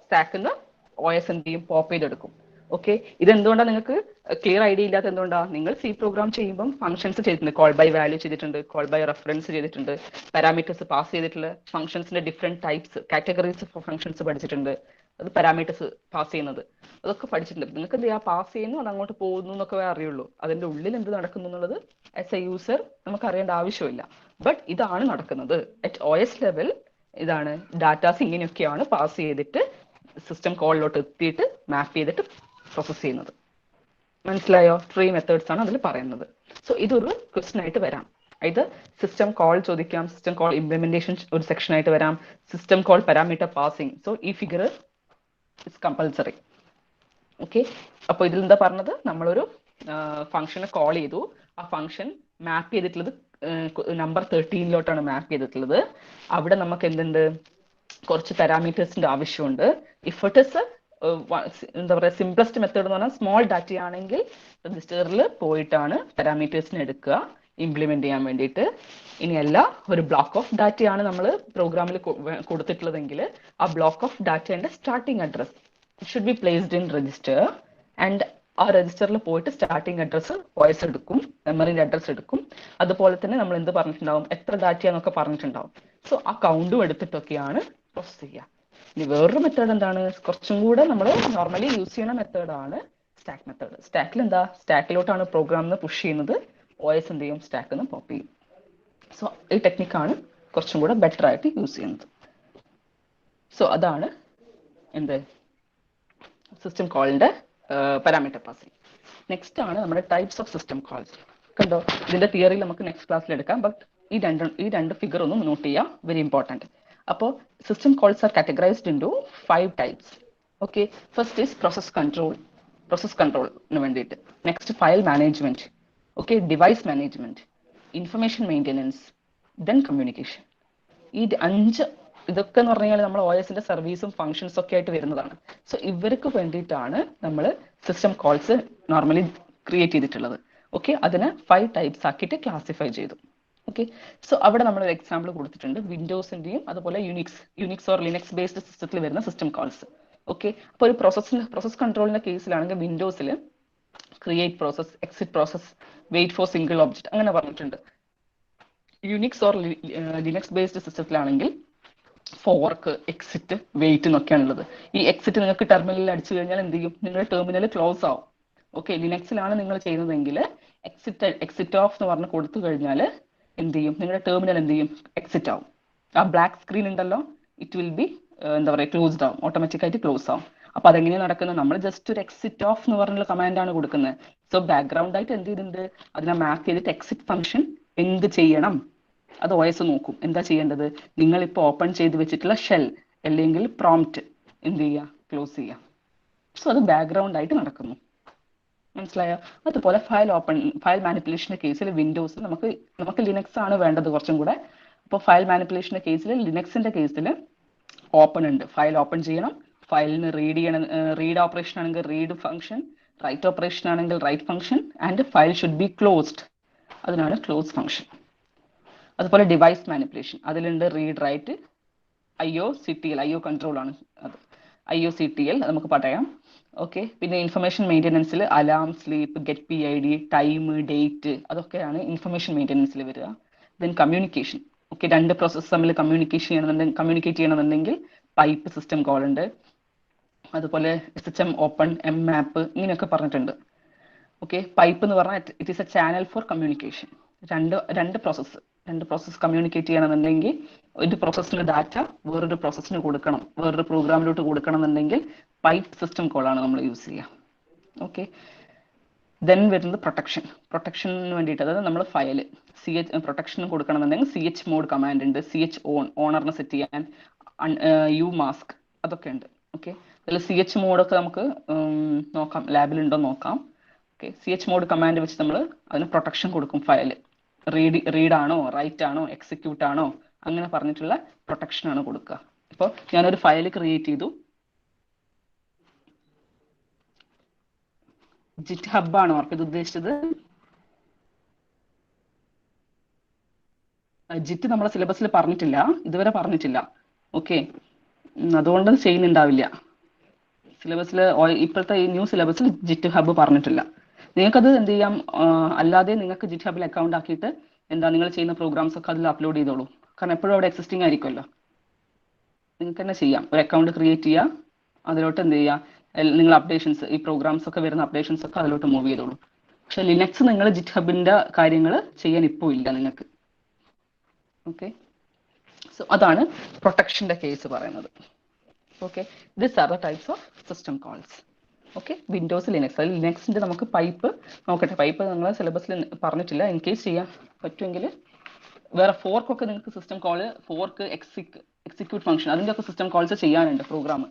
സ്റ്റാക്കിൽ നിന്ന് OS എന്ത് ചെയ്യും, പോപ്പ് ചെയ്തെടുക്കും. ഓക്കെ, ഇതെന്തുകൊണ്ടാണ് നിങ്ങൾക്ക് ക്ലിയർ ഐഡിയ ഇല്ലാത്ത? എന്തുകൊണ്ടാണ്? നിങ്ങൾ സി പ്രോഗ്രാം ചെയ്യുമ്പോൾ ഫംഗ്ഷൻസ് ചെയ്തിട്ടുണ്ട്, കോൾ ബൈ വാല്യൂ ചെയ്തിട്ടുണ്ട്, കോൾ ബൈ റെഫറൻസ് ചെയ്തിട്ടുണ്ട്, പാരാമീറ്റേഴ്സ് പാസ് ചെയ്തിട്ടുള്ള ഫംഗ്ഷൻസിന്റെ different types, categories of functions പഠിച്ചിട്ടുണ്ട്. അത് പാരാമീറ്റേഴ്സ് പാസ് ചെയ്യുന്നത് അതൊക്കെ പഠിച്ചിട്ടുണ്ട്. നിങ്ങൾക്ക് എന്ത് ചെയ്യാം, പാസ് ചെയ്യുന്നു, അത് അങ്ങോട്ട് പോകുന്നു എന്നൊക്കെ അറിയുള്ളൂ. അതിന്റെ ഉള്ളിൽ എന്ത് നടക്കുന്നു എന്നുള്ളത് ആസ് എ യൂസർ നമുക്ക് അറിയേണ്ട ആവശ്യമില്ല. ബട്ട് ഇതാണ് നടക്കുന്നത് അറ്റ് OS ലെവൽ. ഇതാണ് ഡാറ്റാസ് ഇങ്ങനെയൊക്കെയാണ് പാസ് ചെയ്തിട്ട് സിസ്റ്റം കോളിലോട്ട് എത്തിയിട്ട് മാപ്പ് ചെയ്തിട്ട് പ്രോസസ് ചെയ്യുന്നത്. മനസ്സിലായോ? 3 മെത്തേഡ്സ് ആണ് അതിൽ പറയുന്നത്. സോ ഇതൊരു ക്വസ്റ്റ്യൻ ആയിട്ട് വരാം. ഇത് സിസ്റ്റം കോൾ ചോദിക്കാം, സിസ്റ്റം കോൾ ഇംപ്ലിമെന്റേഷൻ ഒരു സെക്ഷൻ ആയിട്ട് വരാം, system call parameter passing. So ഈ ഫിഗർ ഇറ്റ്സ് കമ്പൽസറി. ഓക്കെ, അപ്പോൾ ഇതിൽ എന്താ പറഞ്ഞത്, നമ്മളൊരു ഫംഗ്ഷനെ കോൾ ചെയ്തു, ആ ഫംഗ്ഷൻ മാപ്പ് ചെയ്തിട്ടുള്ളത് നമ്പർ 13ലോട്ടാണ് മാപ്പ് ചെയ്തിട്ടുള്ളത്. അവിടെ നമുക്ക് എന്തുണ്ട്, കുറച്ച് പാരാമീറ്റേഴ്സിന്റെ ആവശ്യമുണ്ട്. ഇഫ് ഇറ്റ് ഇസ് എന്താ പറയുക, സിംപ്ലസ്റ്റ് മെത്തേഡ് എന്ന് പറഞ്ഞാൽ സ്മോൾ ഡാറ്റ ആണെങ്കിൽ രജിസ്റ്ററിൽ പോയിട്ടാണ് പാരാമീറ്റേഴ്സിന് എടുക്കുക ഇംപ്ലിമെന്റ് ചെയ്യാൻ വേണ്ടിയിട്ട്. ഇനിയല്ല, ഒരു ബ്ലോക്ക് ഓഫ് ഡാറ്റയാണ് നമ്മൾ പ്രോഗ്രാമിൽ കൊടുത്തിട്ടുള്ളതെങ്കിൽ ആ ബ്ലോക്ക് ഓഫ് ഡാറ്റയുടെ starting address should be placed in register, and ആ രജിസ്റ്ററിൽ പോയിട്ട് സ്റ്റാർട്ടിംഗ് അഡ്രസ്സ് OS എടുക്കും, മെമ്മറിന്റെ അഡ്രസ്സ് എടുക്കും. അതുപോലെ തന്നെ നമ്മൾ എന്ത് പറഞ്ഞിട്ടുണ്ടാവും, എത്ര ഡാറ്റ എന്നൊക്കെ പറഞ്ഞിട്ടുണ്ടാവും. സോ ആ കൗണ്ടും എടുത്തിട്ടൊക്കെയാണ് പ്രോസസ് ചെയ്യുക. ഇനി വേറൊരു മെത്തേഡ് എന്താണ്, കുറച്ചും കൂടെ നമ്മൾ നോർമലി യൂസ് ചെയ്യുന്ന മെത്തേഡാണ് സ്റ്റാക്ക് മെത്തേഡ്. സ്റ്റാക്കിൽ എന്താ, സ്റ്റാക്കിലോട്ടാണ് പ്രോഗ്രാമിന് പുഷ് ചെയ്യുന്നത്, OS എന്ത് ചെയ്യും, സ്റ്റാക്കിൽ നിന്ന് പോപ്പ് ചെയ്യും. സോ ഈ ടെക്നിക്കാണ് കുറച്ചും കൂടെ ബെറ്റർ ആയിട്ട് യൂസ് ചെയ്യുന്നത്. സോ അതാണ് എന്ത് സിസ്റ്റം കോളിന്റെ പാരാമീറ്റർ പാസിംഗ്. നെക്സ്റ്റ് ആണ് നമ്മുടെ ടൈപ്സ് ഓഫ് സിസ്റ്റം കോൾസ്. കണ്ടോ, ഇതിന്റെ തിയറി നമുക്ക് നെക്സ്റ്റ് ക്ലാസ്സിൽ എടുക്കാം. ബട്ട് ഈ രണ്ട് ഫിഗർ ഒന്ന് നോട്ട് ചെയ്യാം, വെരി ഇമ്പോർട്ടൻറ്റ്. അപ്പോൾ system calls are categorized into 5 types. Okay, first is process കൺട്രോളിന് വേണ്ടിയിട്ട്. Next file management, okay, device management, information maintenance, then communication. ഈ 5 ഇതൊക്കെ എന്ന് പറഞ്ഞു കഴിഞ്ഞാൽ നമ്മൾ OSന്റെ സർവീസും ഫംഗ്ഷൻസും ഒക്കെ ആയിട്ട് വരുന്നതാണ്. സോ ഇവർക്ക് വേണ്ടിയിട്ടാണ് നമ്മൾ സിസ്റ്റം കോൾസ് നോർമലി ക്രിയേറ്റ് ചെയ്തിട്ടുള്ളത്. ഓക്കെ, അതിന് 5 ടൈപ്സ് ആക്കിയിട്ട് ക്ലാസിഫൈ ചെയ്തു. ഓക്കെ, സോ അവിടെ നമ്മൾ ഒരു എക്സാമ്പിൾ കൊടുത്തിട്ടുണ്ട്, വിൻഡോസിന്റെയും അതുപോലെ യുനിക്സ് ഓർ ലിനക്സ് ബേസ്ഡ് സിസ്റ്റത്തിൽ വരുന്ന സിസ്റ്റം കോൾസ്. ഓക്കെ, അപ്പോൾ ഒരു പ്രോസസ് കൺട്രോളിന്റെ കേസിലാണെങ്കിൽ വിൻഡോസിൽ create process, exit process, wait for single object അങ്ങനെ പറഞ്ഞിട്ടുണ്ട്. യുനിക്സ് ഓർ ലിനക്സ് ബേസ്ഡ് സിസ്റ്റത്തിലാണെങ്കിൽ ഫോർക്ക്, എക്സിറ്റ്, വെയിറ്റ് എന്നൊക്കെയാണ് ഉള്ളത്. ഈ എക്സിറ്റ് നിങ്ങൾക്ക് ടെർമിനലിൽ അടിച്ചു കഴിഞ്ഞാൽ എന്ത് ചെയ്യും, നിങ്ങളുടെ ടെർമിനൽ ക്ലോസ് ആവും. ഓക്കെ, ലിനക്സിലാണ് നിങ്ങൾ ചെയ്യുന്നതെങ്കിൽ എക്സിറ്റ് ഓഫ് എന്ന് പറഞ്ഞ് കൊടുത്തു കഴിഞ്ഞാൽ എന്ത് ചെയ്യും, നിങ്ങളുടെ ടെർമിനൽ എന്ത് ചെയ്യും, എക്സിറ്റ് ആവും. ആ ബ്ലാക്ക് സ്ക്രീൻ ഉണ്ടല്ലോ, ഇറ്റ് വിൽ ബി എന്താ പറയുക, ക്ലോസ്ഡ് ആവും, ഓട്ടോമാറ്റിക് ആയിട്ട് ക്ലോസ് ആവും. അപ്പൊ അതെങ്ങനെയാണ് നടക്കുന്നത്, നമ്മൾ ജസ്റ്റ് ഒരു എക്സിറ്റ് ഓഫ് എന്ന് പറഞ്ഞുള്ള കമാൻഡാണ് കൊടുക്കുന്നത്. സോ ബാക്ക്ഗ്രൗണ്ട് ആയിട്ട് എന്ത് ചെയ്തിട്ടുണ്ട്, അതിനെ മാപ്പ് ചെയ്തിട്ട് എക്സിറ്റ് ഫംഗ്ഷൻ എന്ത് ചെയ്യണം അത് OS നോക്കും. എന്താ ചെയ്യേണ്ടത്, നിങ്ങൾ ഇപ്പോൾ ഓപ്പൺ ചെയ്ത് വെച്ചിട്ടുള്ള ഷെൽ അല്ലെങ്കിൽ പ്രോംപ്റ്റ് എന്ത് ചെയ്യുക, ക്ലോസ് ചെയ്യുക. സോ അത് ബാക്ക്ഗ്രൗണ്ട് ആയിട്ട് നടക്കുന്നു. മനസ്സിലായോ? അതുപോലെ ഫയൽ മാനിപ്പുലേഷന്റെ കേസിൽ വിൻഡോസ് നമുക്ക് ലിനക്സ് ആണ് വേണ്ടത് കുറച്ചും കൂടെ. അപ്പോൾ ഫയൽ മാനിപ്പുലേഷന്റെ കേസിൽ ലിനക്സിന്റെ കേസിൽ ഓപ്പൺ ഉണ്ട്, ഫയൽ ഓപ്പൺ ചെയ്യണം. ഫയലിന് റീഡ് ഓപ്പറേഷൻ ആണെങ്കിൽ റീഡ് ഫംഗ്ഷൻ, റൈറ്റ് ഓപ്പറേഷൻ ആണെങ്കിൽ write function, and file should be closed, അതിനാണ് ക്ലോസ് ഫംഗ്ഷൻ. അതുപോലെ ഡിവൈസ് മാനിപ്പുലേഷൻ, അതിലുണ്ട് റീഡ് റൈറ്റ്, IO കൺട്രോൾ ആണ് അത്, IOCTL നമുക്ക് പറയാം. ഓക്കെ, പിന്നെ ഇൻഫർമേഷൻ മെയിൻ്റെനൻസിൽ alarm, sleep, get PID, time, date, അതൊക്കെയാണ് ഇൻഫർമേഷൻ മെയിൻ്റെനൻസിൽ വരിക. ദെൻ കമ്മ്യൂണിക്കേഷൻ, ഓക്കെ, 2 പ്രോസസ്സ് തമ്മിൽ കമ്മ്യൂണിക്കേറ്റ് ചെയ്യണമെന്നുണ്ടെങ്കിൽ പൈപ്പ് സിസ്റ്റം കോൾ ഉണ്ട്. അതുപോലെ SHM ഓപ്പൺ, mmap ഇങ്ങനെയൊക്കെ പറഞ്ഞിട്ടുണ്ട്. ഓക്കെ, പൈപ്പ് എന്ന് പറഞ്ഞാൽ it is A channel for communication. രണ്ട് പ്രോസസ്സ് കമ്മ്യൂണിക്കേറ്റ് ചെയ്യണമെന്നുണ്ടെങ്കിൽ ഒരു പ്രോസസ്സിന് ഡാറ്റ വേറൊരു പ്രോസസ്സിന് കൊടുക്കണം, വേറൊരു പ്രോഗ്രാമിലോട്ട് കൊടുക്കണം എന്നുണ്ടെങ്കിൽ പൈപ്പ് സിസ്റ്റം കോളാണ് നമ്മൾ യൂസ് ചെയ്യുക. ഓക്കെ, ദെൻ വരുന്നത് പ്രൊട്ടക്ഷന് വേണ്ടിയിട്ട്, അതായത് നമ്മൾ ഫയൽ പ്രൊട്ടക്ഷൻ കൊടുക്കണമെന്നുണ്ടെങ്കിൽ CHmod കമാൻഡ് ഉണ്ട്, ഓണറിനെ സെറ്റ് ചെയ്യാൻ, umask അതൊക്കെ ഉണ്ട്. ഓക്കെ, അതിൽ CHmod ഒക്കെ നമുക്ക് നോക്കാം, ലാബിലുണ്ടോ നോക്കാം. ഓക്കെ, CHmod കമാൻഡ് വെച്ച് നമ്മൾ അതിന് പ്രൊട്ടക്ഷൻ കൊടുക്കും. ഫയൽ റീഡ് ആണോ, റൈറ്റ് ആണോ, എക്സിക്യൂട്ട് ആണോ, അങ്ങനെ പറഞ്ഞിട്ടുള്ള പ്രൊട്ടക്ഷൻ ആണ് കൊടുക്കുക. ഇപ്പോൾ ഞാനൊരു ഫയൽ ക്രിയേറ്റ് ചെയ്തു, GitHub ആണോ ഇത് ഉദ്ദേശിച്ചത്? ജിറ്റ് നമ്മളെ സിലബസിൽ പറഞ്ഞിട്ടില്ല, ഇതുവരെ പറഞ്ഞിട്ടില്ല. ഓക്കെ, അതുകൊണ്ട് ചെയ്യുന്നുണ്ടാവില്ല. സിലബസിൽ ഇപ്പോഴത്തെ ഈ ന്യൂ സിലബസിൽ GitHub പറഞ്ഞിട്ടില്ല. നിങ്ങൾക്കത് എന്ത് ചെയ്യാം, അല്ലാതെ നിങ്ങൾക്ക് GitHubൽ അക്കൗണ്ട് ആക്കിയിട്ട് നിങ്ങൾ ചെയ്യുന്ന പ്രോഗ്രാംസ് ഒക്കെ അതിൽ അപ്ലോഡ് ചെയ്തോളൂ. കാരണം എപ്പോഴും അവിടെ എക്സിസ്റ്റിംഗ് ആയിരിക്കുമല്ലോ. നിങ്ങൾക്ക് തന്നെ ചെയ്യാം, ഒരു അക്കൗണ്ട് ക്രിയേറ്റ് ചെയ്യുക, അതിലോട്ട് എന്ത് ചെയ്യുക, നിങ്ങൾ അപ്ഡേഷൻസ്, ഈ പ്രോഗ്രാംസ് ഒക്കെ വരുന്ന അപ്ഡേഷൻസ് ഒക്കെ അതിലോട്ട് മൂവ് ചെയ്തോളൂ. പക്ഷെ ലിനക്സ് നിങ്ങൾ GitHubന്റെ കാര്യങ്ങൾ ചെയ്യാൻ ഇപ്പോൾ ഇല്ല നിങ്ങൾക്ക്. ഓക്കെ, സോ അതാണ് പ്രൊട്ടക്ഷന്റെ കേസ് പറയുന്നത്. Okay, this are the types of system calls. Okay, Windows, Linux, അതിൽ ലിനക്സിന്റെ നമുക്ക് പൈപ്പ് നോക്കട്ടെ. പൈപ്പ് നിങ്ങൾ സിലബസിൽ പറഞ്ഞിട്ടില്ല, ഇൻ കേസ് ചെയ്യാൻ പറ്റുമെങ്കിൽ വേറെ ഫോർക്കൊക്കെ നിങ്ങൾക്ക് system call, fork, execute function, അതിൻ്റെ ഒക്കെ സിസ്റ്റം കോൾസ് ചെയ്യാനുണ്ട് പ്രോഗ്രാം.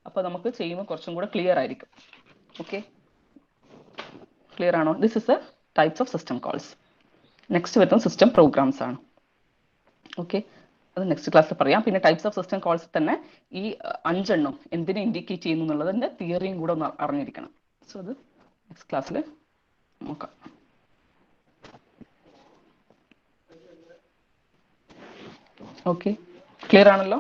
അപ്പോൾ നമുക്ക് ചെയ്യുമ്പോൾ കുറച്ചും കൂടെ ക്ലിയർ ആയിരിക്കും. ഓക്കെ, ക്ലിയർ ആണോ? This is A types of system calls. Next വരുന്നത് സിസ്റ്റം പ്രോഗ്രാംസ് ആണ്. ഓക്കെ, അത് നെക്സ്റ്റ് ക്ലാസ്സിൽ പറയാം. പിന്നെ ടൈപ്സ് ഓഫ് സിസ്റ്റം കോൾസ് തന്നെ ഈ 5 എണ്ണം എന്തിനെ ഇൻഡിക്കേറ്റ് ചെയ്യുന്നു എന്നുള്ളതിന്റെ തിയറിയും കൂടെ ഒന്ന് അറിഞ്ഞിരിക്കണം. സോ അത് നെക്സ്റ്റ് ക്ലാസ്സിൽ നോക്കാം. ഓക്കെ, ക്ലിയർ ആണല്ലോ?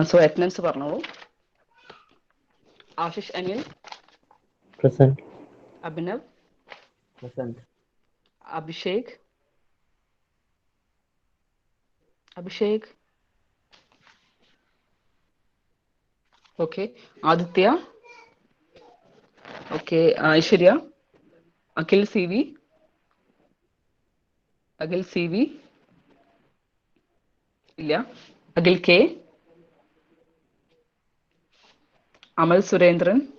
സോ അറ്റൻഡൻസ് പറഞ്ഞോളൂ. Ashish Anil, Present. Abhinav, Present. Abhishek, Abhishek. Okay. Aditya. Okay. Aishwarya. Akhil C V. Akhil C V ഇല്ല. Akhil K. Amal Surendran.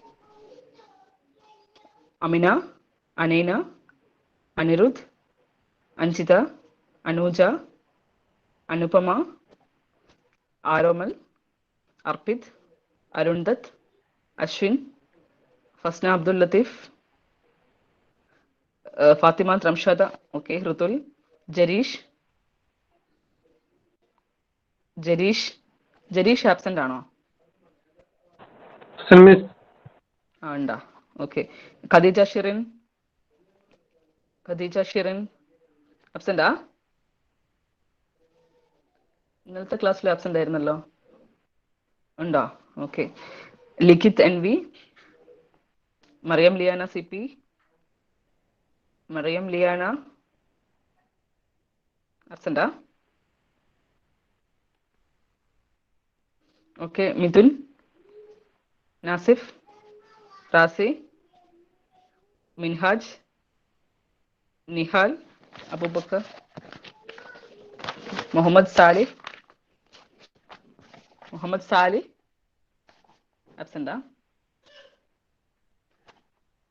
Amina. Anaina. Aniruddh. Anjitha. Anuja. Anupama. Aromal. Arpith. Arundath. Ashwin. Fasna Abdul Latheef. Fathima Ramshada. Okay. Rithul. Jareesh. Jareesh absent ആണോ? ഉണ്ടാ. ഓക്കെ. ഖദീജ ഷിറിൻ. അബ്സെന്റാ? ഇന്നലത്തെ ക്ലാസ്സിൽ ആബ്സെന്റ് ആയിരുന്നല്ലോ. ഉണ്ടോ? Okay. Likhith N V. Mariyam Liyana C P. Mariyam Liyana അബ്സെന്റാ? ഓക്കെ. മിഥുൻ. നാസിഫ്. റാസി. മിൻഹാജ്. നിഹാൽ. അബൂബക്കർ. മുഹമ്മദ് സാലിഹ് അബ്സെന്റാ?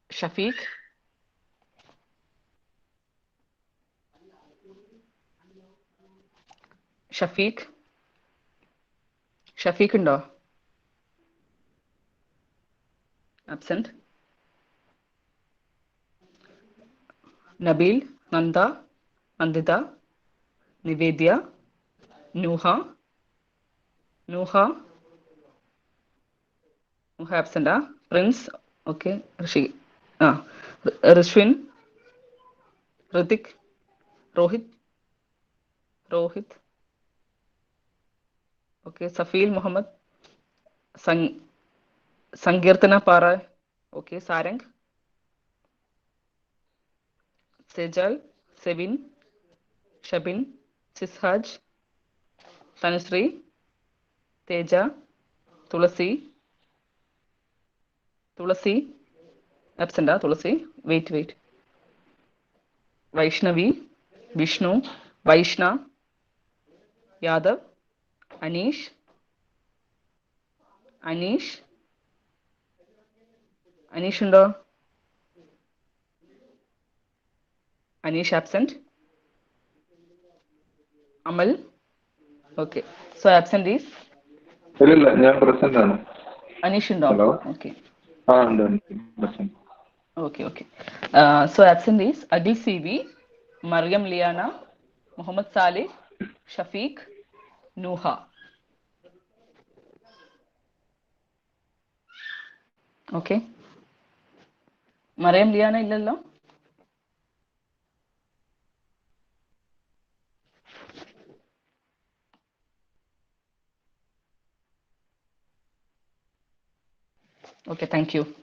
ഷഫീഖ്. ഉണ്ടോ? അബ്സെന്റ്. നബീൽ. നന്ദ. നന്ദിത. നിവേദ്യ. നൂഹ ആബ്സെന്റാ? Prince. Okay. Rishwin. Hrithik. Rohith. Okay. Safeel Muhammad. Sankeerthana Para. Okay. Sarang. Sejal. Sevin. Shabin. Sishaj. Thanushree. Theja. Thulasi അബ്സെന്റാ? തുളസി. വെയിറ്റ്. വൈഷ്ണവി. വിഷ്ണു. വൈഷ്ണ. യാദവ്. അനീഷ്. ഉണ്ടോ? Aneesh absent. Amal. Okay. So absent is ഇല്ല, ഞാൻ പ്രസന്റ് ആണ്. അനീഷ് ഉണ്ടോ? ഹലോ. ഓക്കെ. ഉണ്ട്. Okay. So absent is Akhil C V, Mariyam Liyana, Muhammad Salih, Shafeeq, Nooha. Okay. Mariyam Liyana ഇല്ലല്ലോ? Okay, thank U.